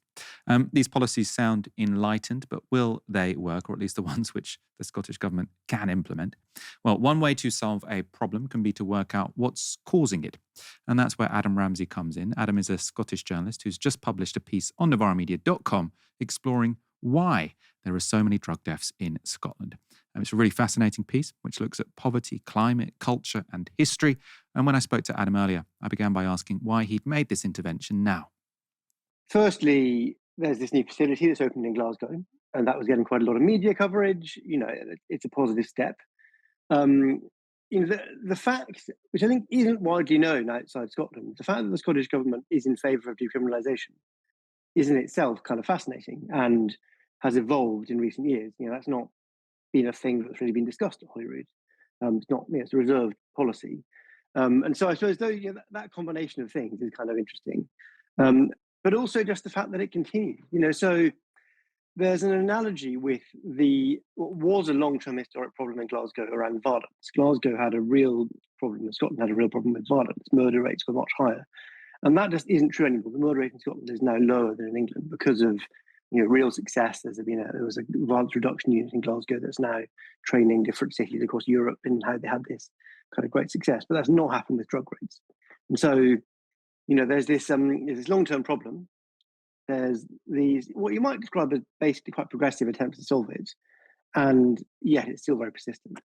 These policies sound enlightened, but will they work, or at least the ones which the Scottish Government can implement? Well, one way to solve a problem can be to work out what's causing it. And that's where Adam Ramsay comes in. Adam is a Scottish journalist who's just published a piece on novaramedia.com exploring why there are so many drug deaths in Scotland. It's a really fascinating piece which looks at poverty, climate, culture, and history. And when I spoke to Adam earlier, I began by asking why he'd made this intervention now. Firstly, there's this new facility that's opened in Glasgow, and that was getting quite a lot of media coverage. It's a positive step. The fact, which I think isn't widely known outside Scotland, the fact that the Scottish Government is in favour of decriminalisation is in itself kind of fascinating and has evolved in recent years. That's not been a thing that's really been discussed at Holyrood. It's not, it's a reserved policy. And so I suppose that combination of things is kind of interesting. But also just the fact that it continues. So there's an analogy with what was a long-term historic problem in Glasgow around violence. Glasgow had a real problem, and Scotland had a real problem with violence. Murder rates were much higher. And that just isn't true anymore. The murder rate in Scotland is now lower than in England because of real success. There was a violence reduction unit in Glasgow that's now training different cities across Europe in how they had this kind of great success. But that's not happened with drug rates. And so there's this long-term problem. There's these, what you might describe as basically quite progressive attempts to solve it, and yet it's still very persistent.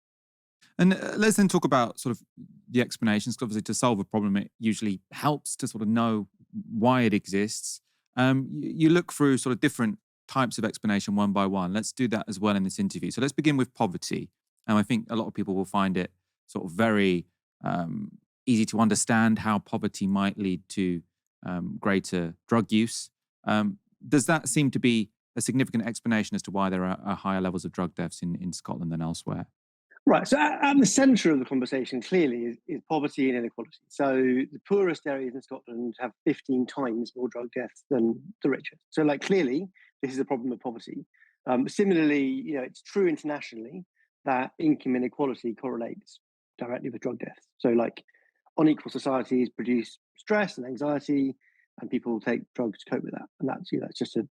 And let's then talk about sort of the explanations. Obviously, to solve a problem, it usually helps to sort of know why it exists. You look through sort of different types of explanation one by one. Let's do that as well in this interview. So let's begin with poverty. And I think a lot of people will find it sort of very easy to understand how poverty might lead to greater drug use. Does that seem to be a significant explanation as to why there are higher levels of drug deaths in Scotland than elsewhere? Right. So at the centre of the conversation clearly is poverty and inequality. So the poorest areas in Scotland have 15 times more drug deaths than the richest. So clearly this is a problem of poverty. Similarly, it's true internationally that income inequality correlates directly with drug deaths. So unequal societies produce stress and anxiety, and people take drugs to cope with that. And that's just a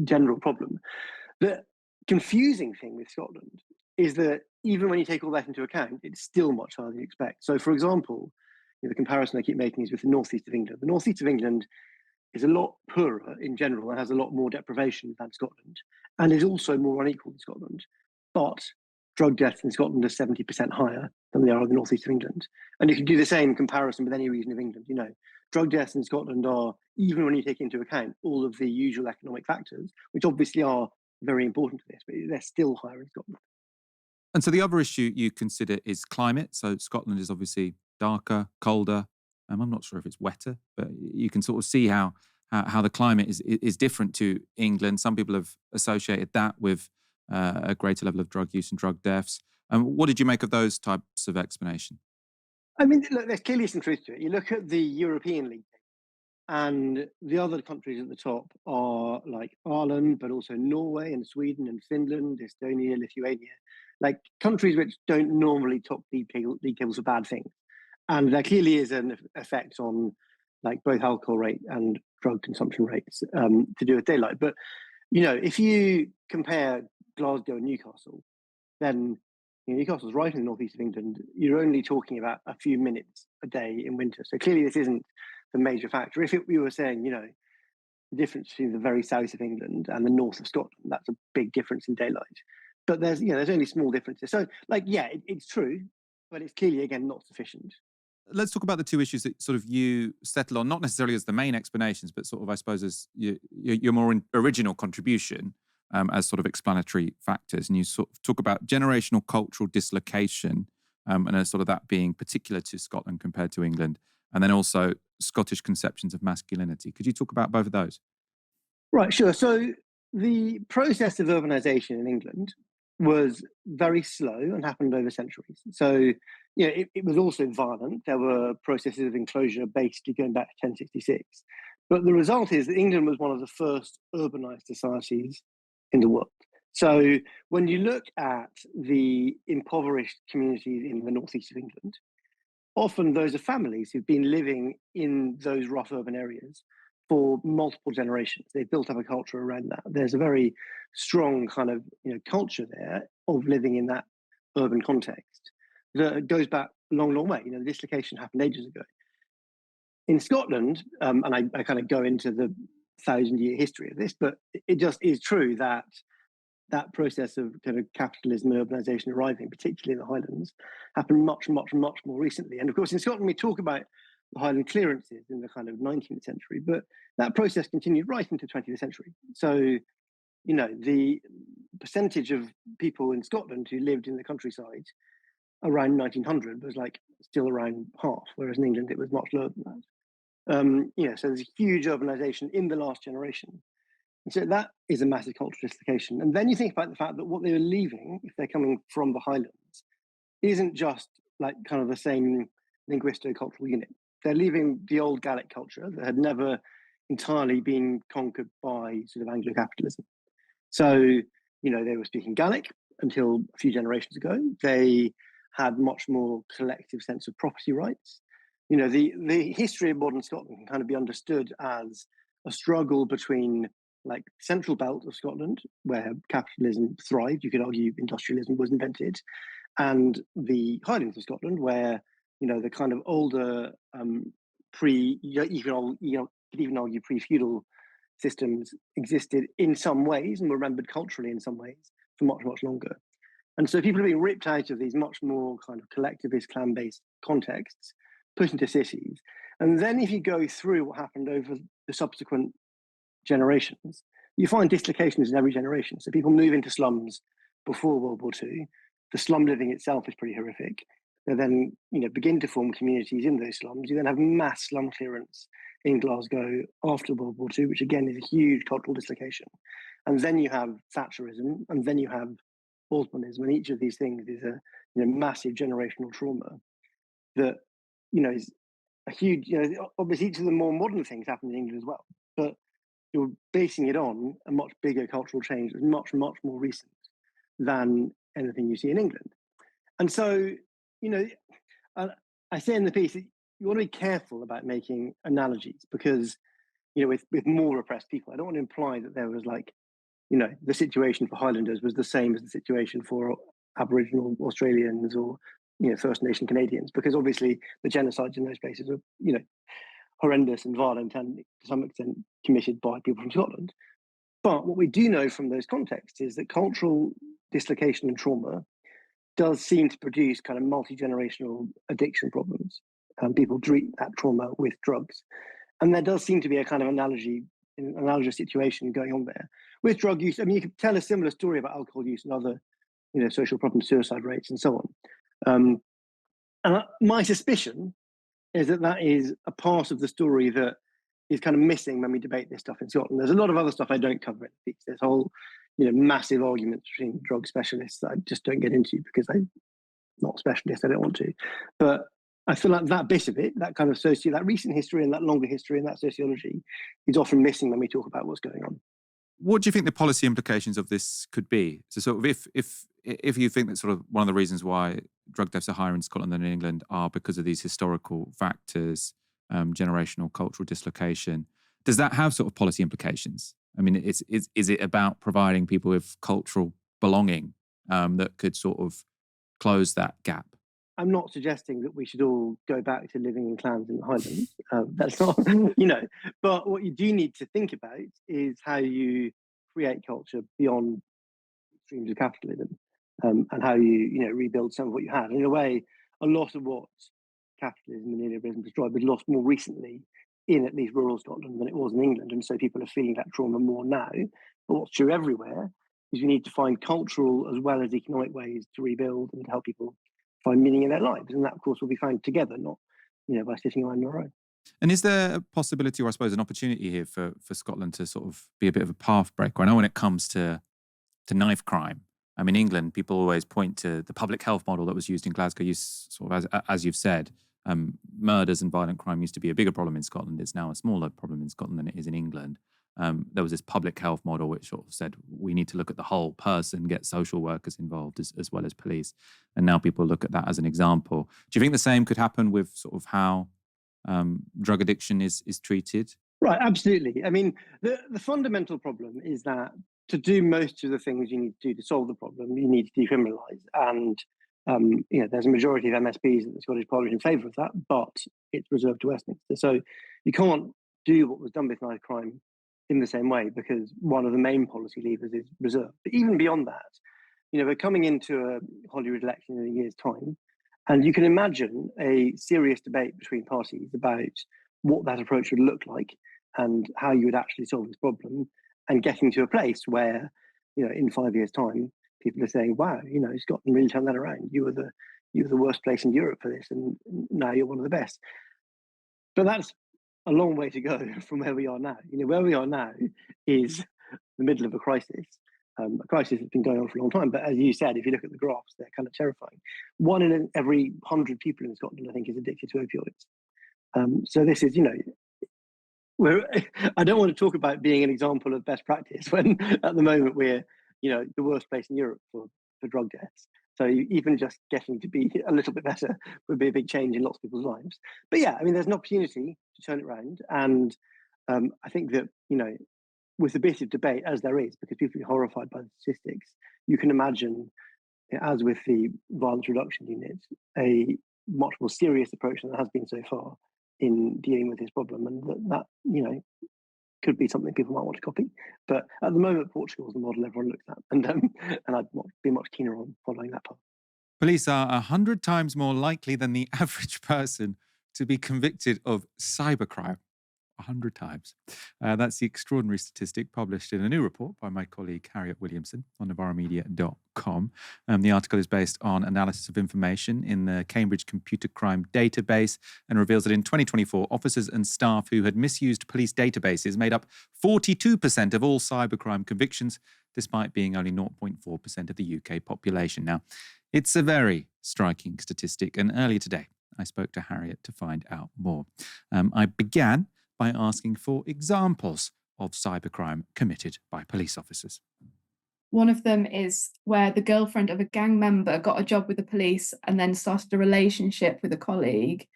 general problem. The confusing thing with Scotland is that even when you take all that into account, it's still much higher than you expect. So, for example, the comparison I keep making is with the northeast of England. The northeast of England is a lot poorer in general and has a lot more deprivation than Scotland, and is also more unequal than Scotland. But drug deaths in Scotland are 70% higher than they are in the northeast of England. And you can do the same comparison with any region of England. Drug deaths in Scotland are, even when you take into account all of the usual economic factors, which obviously are very important to this, but they're still higher in Scotland. And so the other issue you consider is climate. So Scotland is obviously darker, colder. I'm not sure if it's wetter, but you can sort of see how the climate is different to England. Some people have associated that with a greater level of drug use and drug deaths. What did you make of those types of explanation? I mean, look, there's clearly some truth to it. You look at the European League, and the other countries at the top are like Ireland, but also Norway and Sweden and Finland, Estonia, Lithuania, countries which don't normally top league tables for bad things. And there clearly is an effect on both alcohol rate and drug consumption rates to do with daylight. But, if you compare Glasgow and Newcastle, then Newcastle's right in the northeast of England. You're only talking about a few minutes a day in winter. So clearly this isn't the major factor. If we were saying, the difference between the very south of England and the north of Scotland, that's a big difference in daylight. but there's only small differences. So it's true, but it's clearly, again, not sufficient. Let's talk about the two issues that sort of you settle on, not necessarily as the main explanations, but sort of, I suppose, as your more original contribution as sort of explanatory factors. And you sort of talk about generational cultural dislocation and as sort of that being particular to Scotland compared to England, and then also Scottish conceptions of masculinity. Could you talk about both of those? Right, sure. So the process of urbanisation in England was very slow and happened over centuries. So, it was also violent. There were processes of enclosure basically going back to 1066. But the result is that England was one of the first urbanised societies in the world. So when you look at the impoverished communities in the northeast of England, often those are families who've been living in those rough urban areas for multiple generations. They've built up a culture around that. There's a very strong kind of culture there of living in that urban context that goes back a long, long way. The dislocation happened ages ago. In Scotland, and I kind of go into the 1,000-year history of this, but it just is true that that process of kind of capitalism and urbanisation arriving, particularly in the Highlands, happened much, much, much more recently. And of course, in Scotland, we talk about the Highland clearances in the kind of 19th century, but that process continued right into the 20th century. So, the percentage of people in Scotland who lived in the countryside around 1900 was still around half, whereas in England it was much lower than that. So there's a huge urbanisation in the last generation. And so that is a massive cultural dislocation. And then you think about the fact that what they're leaving, if they're coming from the Highlands, isn't just kind of the same linguisto-cultural unit. They're leaving the old Gaelic culture that had never entirely been conquered by sort of Anglo-capitalism. So, they were speaking Gaelic until a few generations ago. They had much more collective sense of property rights. The history of modern Scotland can kind of be understood as a struggle between central belt of Scotland, where capitalism thrived, you could argue industrialism was invented, and the Highlands of Scotland, where the kind of older you could even argue pre-feudal systems existed in some ways and were remembered culturally in some ways for much, much longer. And so people are being ripped out of these much more kind of collectivist, clan-based contexts, put into cities. And then if you go through what happened over the subsequent generations, you find dislocations in every generation. So people move into slums before World War II. The slum living itself is pretty horrific. They then, begin to form communities in those slums. You then have mass slum clearance in Glasgow after World War II, which again is a huge cultural dislocation. And then you have Thatcherism, and then you have Osbornism, and each of these things is a massive generational trauma that is a huge. Obviously, each of the more modern things happen in England as well, but you're basing it on a much bigger cultural change that's much, much more recent than anything you see in England. And so, I say in the piece that you want to be careful about making analogies because, with more repressed people, I don't want to imply that there was the situation for Highlanders was the same as the situation for Aboriginal Australians or, First Nation Canadians, because obviously the genocides in those places are, horrendous and violent and to some extent committed by people from Scotland. But what we do know from those contexts is that cultural dislocation and trauma does seem to produce kind of multi-generational addiction problems. People treat that trauma with drugs. And there does seem to be a kind of analogous situation going on there with drug use. I mean, you could tell a similar story about alcohol use and other, social problems, suicide rates and so on. And my suspicion is that is a part of the story that is kind of missing when we debate this stuff in Scotland. There's a lot of other stuff I don't cover in the piece. There's whole, massive arguments between drug specialists that I just don't get into because I'm not a specialist. I don't want to. But I feel like that bit of it, that kind of that recent history and that longer history and that sociology is often missing when we talk about what's going on. What do you think the policy implications of this could be? So sort of if you think that sort of one of the reasons why drug deaths are higher in Scotland than in England are because of these historical factors, generational cultural dislocation, does that have sort of policy implications? I mean, is it about providing people with cultural belonging that could sort of close that gap? I'm not suggesting that we should all go back to living in clans in the Highlands. That's not, but what you do need to think about is how you create culture beyond streams of capitalism, and how you rebuild some of what you had. And in a way, a lot of what capitalism and neoliberalism destroyed was lost more recently in at least rural Scotland than it was in England, and so people are feeling that trauma more now. But what's true everywhere is we need to find cultural as well as economic ways to rebuild and to help people find meaning in their lives, and that, of course, will be found together, not by sitting around on our own. And is there a possibility, or I suppose an opportunity here for Scotland to sort of be a bit of a path breaker? I know when it comes to knife crime, in England, people always point to the public health model that was used in Glasgow. You sort of, as you've said, murders and violent crime used to be a bigger problem in Scotland. It's now a smaller problem in Scotland than it is in England. There was this public health model which sort of said we need to look at the whole person, get social workers involved as well as police. And now people look at that as an example. Do you think the same could happen with sort of how drug addiction is treated? Right, absolutely. The fundamental problem is that to do most of the things you need to do to solve the problem, you need to decriminalise. And there's a majority of MSPs in the Scottish Parliament in favour of that, but it's reserved to Westminster. So you can't do what was done with knife crime in the same way, because one of the main policy levers is reserve. But even beyond that, we're coming into a Holyrood election in a year's time, and you can imagine a serious debate between parties about what that approach would look like and how you would actually solve this problem, and getting to a place where, in 5 years' time, people are saying, wow, Scotland really turned that around. You were the worst place in Europe for this, and now you're one of the best. But that's a long way to go from where we are now. Where we are now is the middle of a crisis, a crisis that's been going on for a long time. But as you said, if you look at the graphs, they're kind of terrifying. 1 in every 100 people in Scotland, I think, is addicted to opioids. So this is, I don't want to talk about being an example of best practice when at the moment we're, the worst place in Europe for drug deaths. So even just getting to be a little bit better would be a big change in lots of people's lives. But yeah, there's an opportunity to turn it around. And I think that, with a bit of debate, as there is, because people are horrified by the statistics, you can imagine, as with the violence reduction unit, a much more serious approach than there has been so far in dealing with this problem. And that could be something people might want to copy. But at the moment, Portugal is the model everyone looks at. And I'd be much keener on following that path. Police are 100 times more likely than the average person to be convicted of cybercrime. 100 times. That's the extraordinary statistic published in a new report by my colleague Harriet Williamson on NovaraMedia.com. The article is based on analysis of information in the Cambridge Computer Crime Database and reveals that in 2024, officers and staff who had misused police databases made up 42% of all cybercrime convictions, despite being only 0.4% of the UK population. Now, it's a very striking statistic, and earlier today, I spoke to Harriet to find out more. I began by asking for examples of cybercrime committed by police officers. One of them is where the girlfriend of a gang member got a job with the police and then started a relationship with a colleague,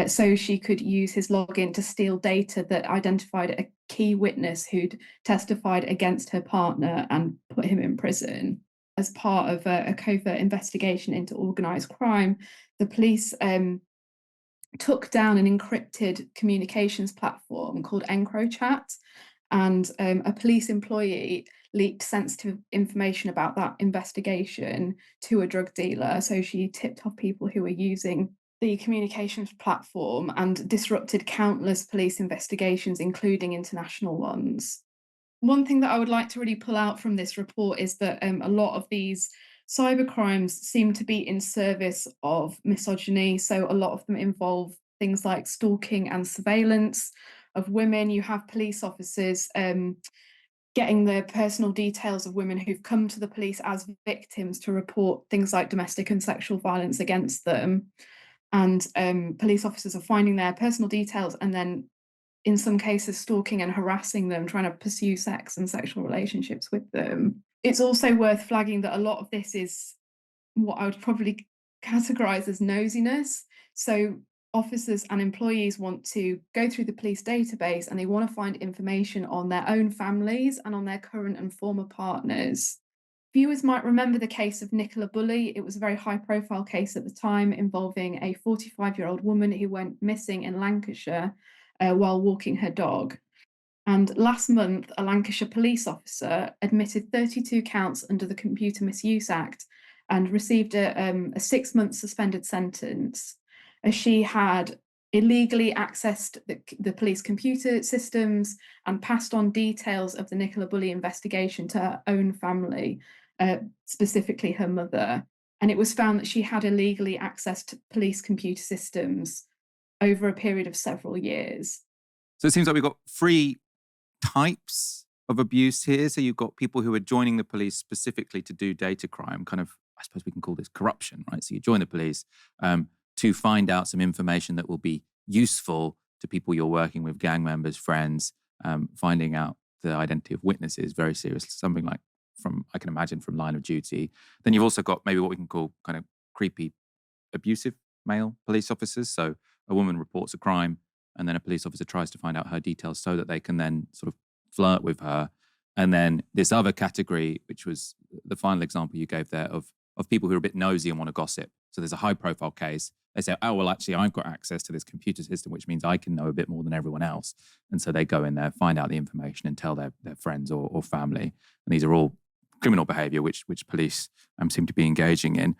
so she could use his login to steal data that identified a key witness who'd testified against her partner and put him in prison. As part of a covert investigation into organised crime, the police took down an encrypted communications platform called EncroChat, and a police employee leaked sensitive information about that investigation to a drug dealer. So she tipped off people who were using the communications platform and disrupted countless police investigations, including international ones. One thing that I would like to really pull out from this report is that a lot of these cybercrimes seem to be in service of misogyny. So a lot of them involve things like stalking and surveillance of women. You have police officers getting the personal details of women who've come to the police as victims to report things like domestic and sexual violence against them. And police officers are finding their personal details and then, in some cases, stalking and harassing them, trying to pursue sex and sexual relationships with them. It's also worth flagging that a lot of this is what I would probably categorise as nosiness. So officers and employees want to go through the police database and they want to find information on their own families and on their current and former partners. Viewers might remember the case of Nicola Bulley. It was a very high-profile case at the time involving a 45-year-old woman who went missing in Lancashire while walking her dog. And last month, a Lancashire police officer admitted 32 counts under the Computer Misuse Act and received a 6-month suspended sentence, as she had illegally accessed the police computer systems and passed on details of the Nicola Bulley investigation to her own family, specifically her mother. And it was found that she had illegally accessed police computer systems over a period of several years. So it seems like we've got three types of abuse here. So you've got people who are joining the police specifically to do data crime, kind of, I suppose we can call this corruption, right? So you join the police to find out some information that will be useful to people you're working with, gang members, friends, finding out the identity of witnesses, very serious, something like I can imagine from Line of Duty. Then you've also got maybe what we can call kind of creepy, abusive male police officers. So a woman reports a crime, and then a police officer tries to find out her details so that they can then sort of flirt with her. And then this other category, which was the final example you gave there, of people who are a bit nosy and want to gossip. So there's a high-profile case. They say, oh, well, actually, I've got access to this computer system, which means I can know a bit more than everyone else. And so they go in there, find out the information, and tell their friends or family. And these are all criminal behaviour, which police seem to be engaging in.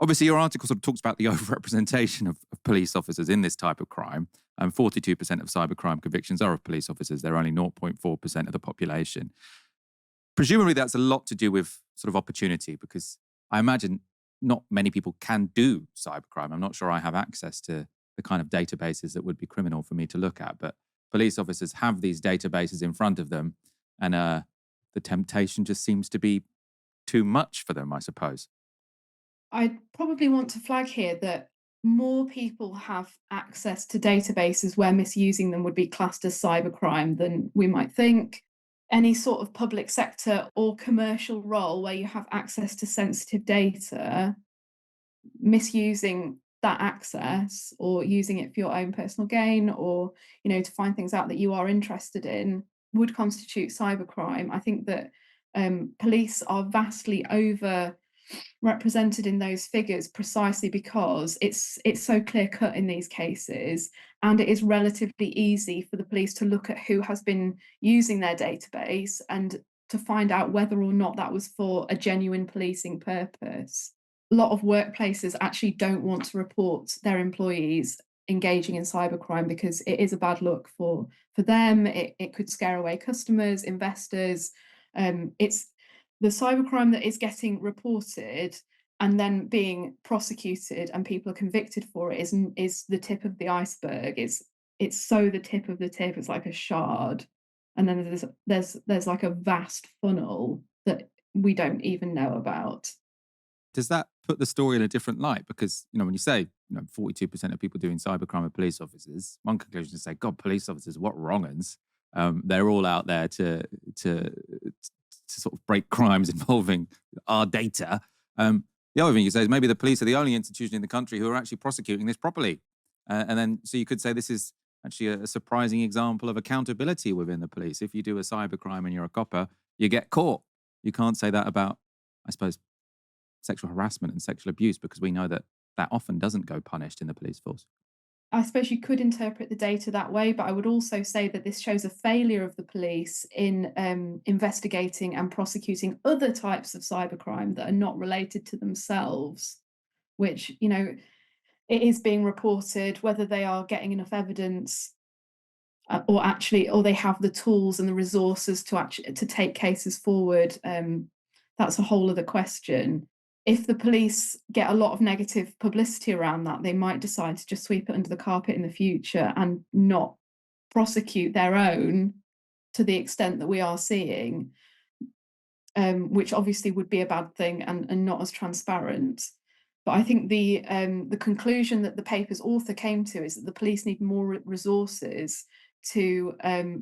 Obviously, your article sort of talks about the overrepresentation of police officers in this type of crime. 42% of cybercrime convictions are of police officers. They're only 0.4% of the population. Presumably, that's a lot to do with sort of opportunity, because I imagine not many people can do cybercrime. I'm not sure I have access to the kind of databases that would be criminal for me to look at. But police officers have these databases in front of them, and the temptation just seems to be too much for them, I suppose. I probably want to flag here that more people have access to databases where misusing them would be classed as cybercrime than we might think. Any sort of public sector or commercial role where you have access to sensitive data, misusing that access or using it for your own personal gain, or, to find things out that you are interested in, would constitute cybercrime. I think that police are vastly overrepresented in those figures precisely because it's so clear cut in these cases, and it is relatively easy for the police to look at who has been using their database and to find out whether or not that was for a genuine policing purpose. A lot of workplaces actually don't want to report their employees engaging in cybercrime because it is a bad look for them. It could scare away customers, investors. It's the cybercrime that is getting reported and then being prosecuted and people are convicted for it is the tip of the iceberg. It's so the tip of the tip. It's like a shard, and then there's like a vast funnel that we don't even know about. Does that put the story in a different light? Because, when you say, 42% of people doing cybercrime are police officers, one conclusion is say, God, police officers, what wrong-uns. They're all out there to sort of break crimes involving our data. The other thing you say is maybe the police are the only institution in the country who are actually prosecuting this properly. And then, so you could say this is actually a surprising example of accountability within the police. If you do a cybercrime and you're a copper, you get caught. You can't say that about, I suppose, sexual harassment and sexual abuse, because we know that often doesn't go punished in the police force. I suppose you could interpret the data that way, but I would also say that this shows a failure of the police in investigating and prosecuting other types of cybercrime that are not related to themselves, which, it is being reported, whether they are getting enough evidence or they have the tools and the resources to take cases forward. That's a whole other question. If the police get a lot of negative publicity around that, they might decide to just sweep it under the carpet in the future and not prosecute their own to the extent that we are seeing, which obviously would be a bad thing and not as transparent. But I think the conclusion that the paper's author came to is that the police need more resources to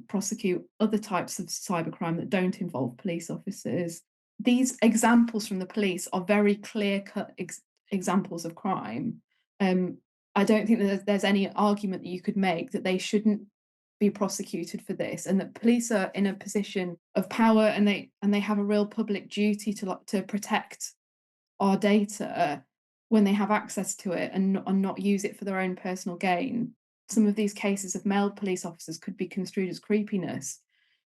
prosecute other types of cybercrime that don't involve police officers. These examples from the police are very clear-cut examples of crime. I don't think that there's any argument that you could make that they shouldn't be prosecuted for this, and that police are in a position of power, and they have a real public duty to protect our data when they have access to it and not use it for their own personal gain. some of these cases of male police officers could be construed as creepiness,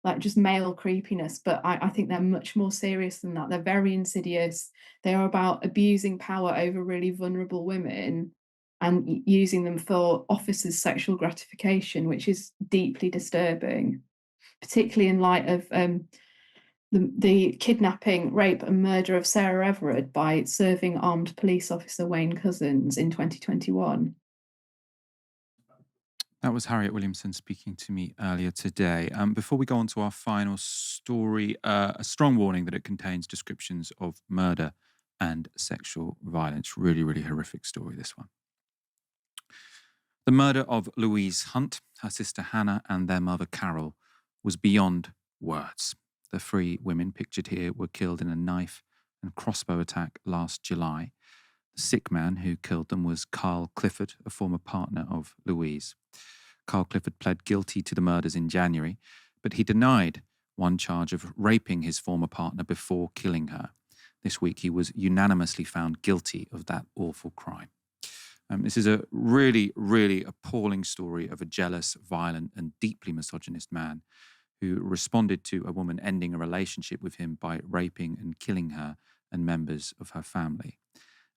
like just male creepiness, but I think they're much more serious than that. They're very insidious. They are about abusing power over really vulnerable women and using them for officers' sexual gratification, which is deeply disturbing, particularly in light of the kidnapping, rape and murder of Sarah Everard by serving armed police officer Wayne Couzens in 2021. That was Harriet Williamson speaking to me earlier today. Before we go on to our final story, a strong warning that it contains descriptions of murder and sexual violence. Really, really horrific story, this one. The murder of Louise Hunt, her sister Hannah, and their mother Carol was beyond words. The 3 women pictured here were killed in a knife and crossbow attack last July. The sick man who killed them was Carl Clifford, a former partner of Louise. Carl Clifford pled guilty to the murders in January, but he denied one charge of raping his former partner before killing her. This week, he was unanimously found guilty of that awful crime. This is a really, really appalling story of a jealous, violent, and deeply misogynist man who responded to a woman ending a relationship with him by raping and killing her and members of her family.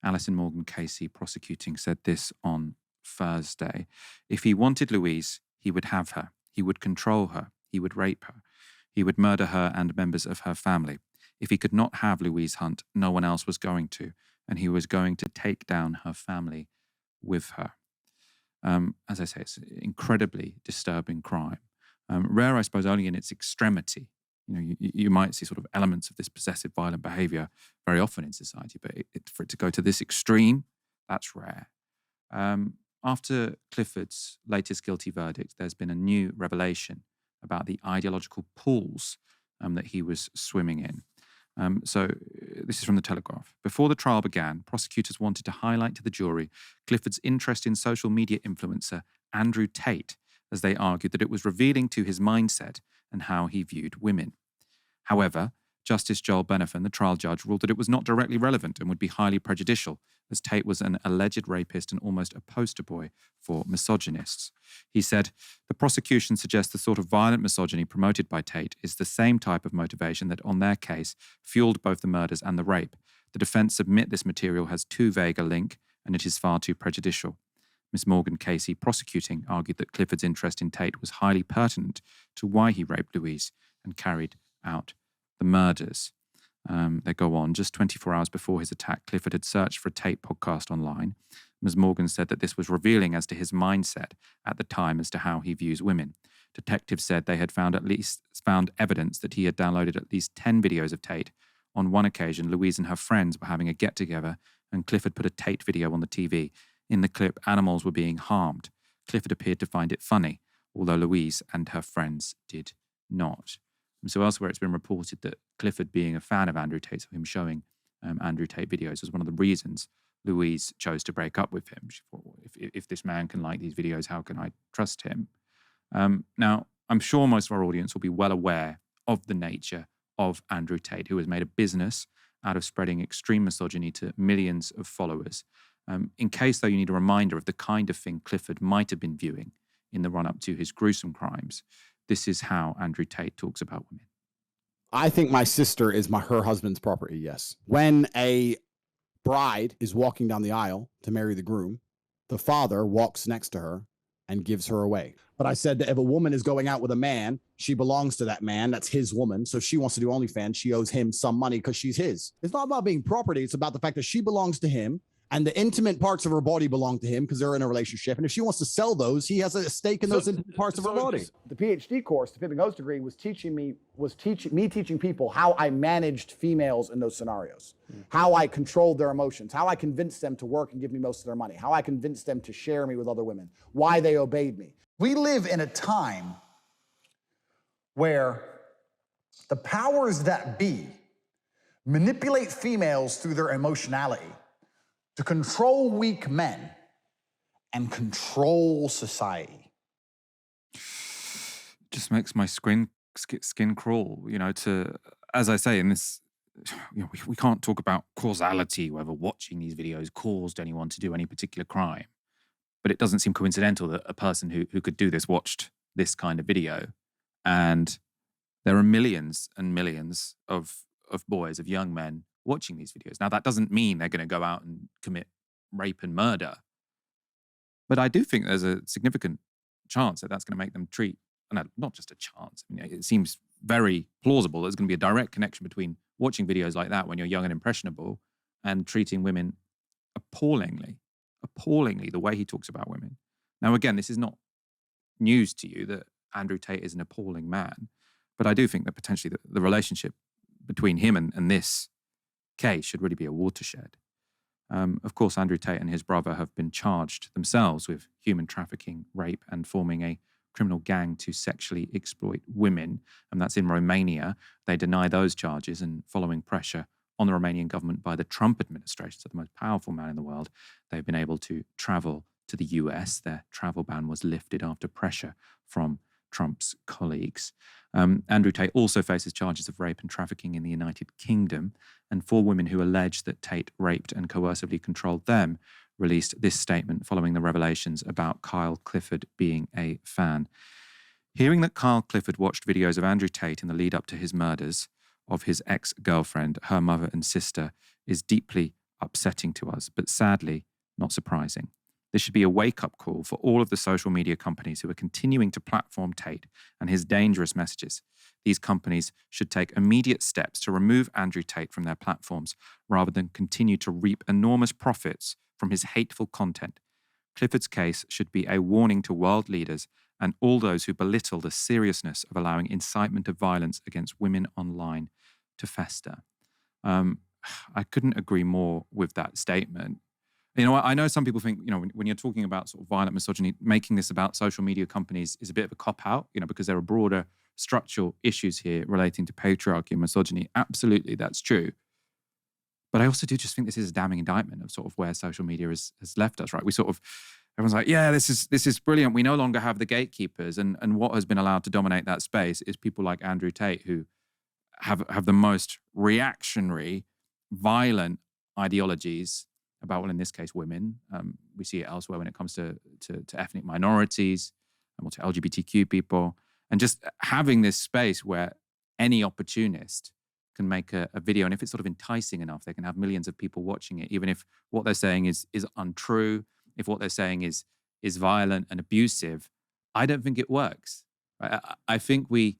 Alison Morgan Casey, prosecuting, said this on Thursday. If he wanted Louise, he would have her. He would control her. He would rape her. He would murder her and members of her family. If he could not have Louise Hunt, no one else was going to, and he was going to take down her family with her. As I say, it's an incredibly disturbing crime. Rare, I suppose, only in its extremity. You know, you might see sort of elements of this possessive violent behavior very often in society, but for it to go to this extreme, that's rare. After Clifford's latest guilty verdict, there's been a new revelation about the ideological pools that he was swimming in. So this is from the Telegraph. Before the trial began, prosecutors wanted to highlight to the jury Clifford's interest in social media influencer Andrew Tate, as they argued that it was revealing to his mindset and how he viewed women. However, Justice Joel Benefin, the trial judge, ruled that it was not directly relevant and would be highly prejudicial, as Tate was an alleged rapist and almost a poster boy for misogynists. He said, the prosecution suggests the sort of violent misogyny promoted by Tate is the same type of motivation that, on their case, fueled both the murders and the rape. The defense submit this material has too vague a link, and it is far too prejudicial. Ms. Morgan Casey, prosecuting, argued that Clifford's interest in Tate was highly pertinent to why he raped Louise and carried out the murders. They go on. Just 24 hours before his attack, Clifford had searched for a Tate podcast online. Ms. Morgan said that this was revealing as to his mindset at the time as to how he views women. Detectives said they had found evidence that he had downloaded at least 10 videos of Tate. On one occasion, Louise and her friends were having a get-together, and Clifford put a Tate video on the TV. In the clip, animals were being harmed. Clifford appeared to find it funny, although Louise and her friends did not. And so elsewhere, it's been reported that Clifford, being a fan of Andrew Tate, so him showing Andrew Tate videos, was one of the reasons Louise chose to break up with him. She thought, well, if this man can like these videos, how can I trust him? Now, I'm sure most of our audience will be well aware of the nature of Andrew Tate, who has made a business out of spreading extreme misogyny to millions of followers. In case, though, you need a reminder of the kind of thing Clifford might have been viewing in the run-up to his gruesome crimes, this is how Andrew Tate talks about women. I think my sister is her husband's property, yes. When a bride is walking down the aisle to marry the groom, the father walks next to her and gives her away. But I said that if a woman is going out with a man, she belongs to that man. That's his woman. So she wants to do OnlyFans. She owes him some money because she's his. It's not about being property. It's about the fact that she belongs to him. And the intimate parts of her body belong to him because they're in a relationship. And if she wants to sell those, he has a stake in those intimate parts of her body. The PhD course, the Pimping Host degree, was teaching people how I managed females in those scenarios, how I controlled their emotions, how I convinced them to work and give me most of their money, how I convinced them to share me with other women, why they obeyed me. We live in a time where the powers that be manipulate females through their emotionality to control weak men and control society. Just makes my skin crawl, as I say, in this, we can't talk about causality, whether watching these videos caused anyone to do any particular crime. But it doesn't seem coincidental that a person who could do this watched this kind of video. And there are millions and millions of boys, of young men watching these videos. Now, that doesn't mean they're going to go out and commit rape and murder. But I do think there's a significant chance that that's going to make them treat, no, not just a chance. I mean, it seems very plausible there's going to be a direct connection between watching videos like that when you're young and impressionable and treating women appallingly the way he talks about women. Now, again, this is not news to you that Andrew Tate is an appalling man, but I do think that potentially the relationship between him and this case should really be a watershed. Of course, Andrew Tate and his brother have been charged themselves with human trafficking, rape, and forming a criminal gang to sexually exploit women, and that's in Romania. They deny those charges, and following pressure on the Romanian government by the Trump administration, so the most powerful man in the world, they've been able to travel to the US. Their travel ban was lifted after pressure from Trump's colleagues. Andrew Tate also faces charges of rape and trafficking in the United Kingdom, and 4 women who allege that Tate raped and coercively controlled them released this statement following the revelations about Kyle Clifford being a fan. Hearing that Kyle Clifford watched videos of Andrew Tate in the lead up to his murders of his ex-girlfriend, her mother and sister, is deeply upsetting to us, but sadly not surprising. This should be a wake-up call for all of the social media companies who are continuing to platform Tate and his dangerous messages. These companies should take immediate steps to remove Andrew Tate from their platforms rather than continue to reap enormous profits from his hateful content. Clifford's case should be a warning to world leaders and all those who belittle the seriousness of allowing incitement of violence against women online to fester. I couldn't agree more with that statement. You know, I know some people think, you know, when you're talking about sort of violent misogyny, making this about social media companies is a bit of a cop-out, you know, because there are broader structural issues here relating to patriarchy and misogyny. Absolutely, that's true. But I also do just think this is a damning indictment of sort of where social media has left us, right? We sort of, everyone's like, yeah, this is brilliant. We no longer have the gatekeepers. And what has been allowed to dominate that space is people like Andrew Tate, who have the most reactionary, violent ideologies about, well, in this case, women. We see it elsewhere when it comes to ethnic minorities and to LGBTQ people. And just having this space where any opportunist can make a video, and if it's sort of enticing enough, they can have millions of people watching it, even if what they're saying is untrue, if what they're saying is violent and abusive. I don't think it works. Right? I think we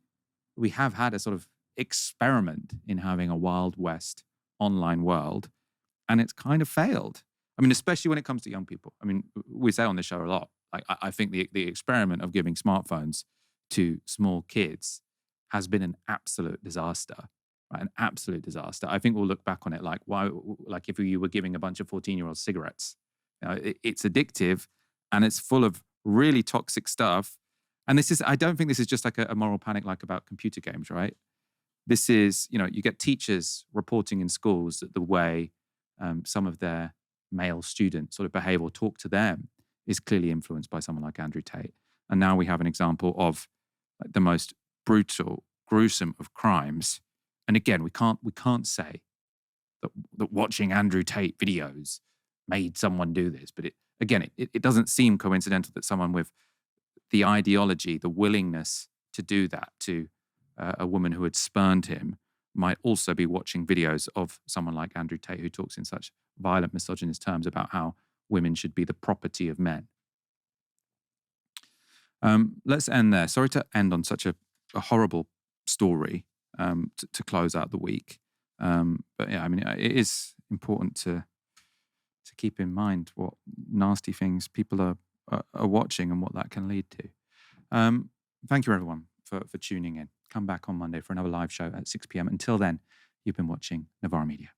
have had a sort of experiment in having a Wild West online world, and it's kind of failed. I mean, especially when it comes to young people. I mean, we say on this show a lot, I think the experiment of giving smartphones to small kids has been an absolute disaster. Right? An absolute disaster. I think we'll look back on it like, why? Like if you were giving a bunch of 14-year-olds cigarettes. You know, it's addictive, and it's full of really toxic stuff. And I don't think this is just like a moral panic like about computer games, right? This is, you know, you get teachers reporting in schools that the way some of their male students sort of behave or talk to them is clearly influenced by someone like Andrew Tate. And now we have an example of like, the most brutal, gruesome of crimes. And again, we can't say that watching Andrew Tate videos made someone do this. But it doesn't seem coincidental that someone with the ideology, the willingness to do that to a woman who had spurned him might also be watching videos of someone like Andrew Tate who talks in such violent misogynist terms about how women should be the property of men. Let's end there. Sorry to end on such a horrible story to close out the week. But yeah, I mean, it is important to keep in mind what nasty things people are watching and what that can lead to. Thank you, everyone, for tuning in. Come back on Monday for another live show at 6 p.m. Until then, you've been watching Novara Media.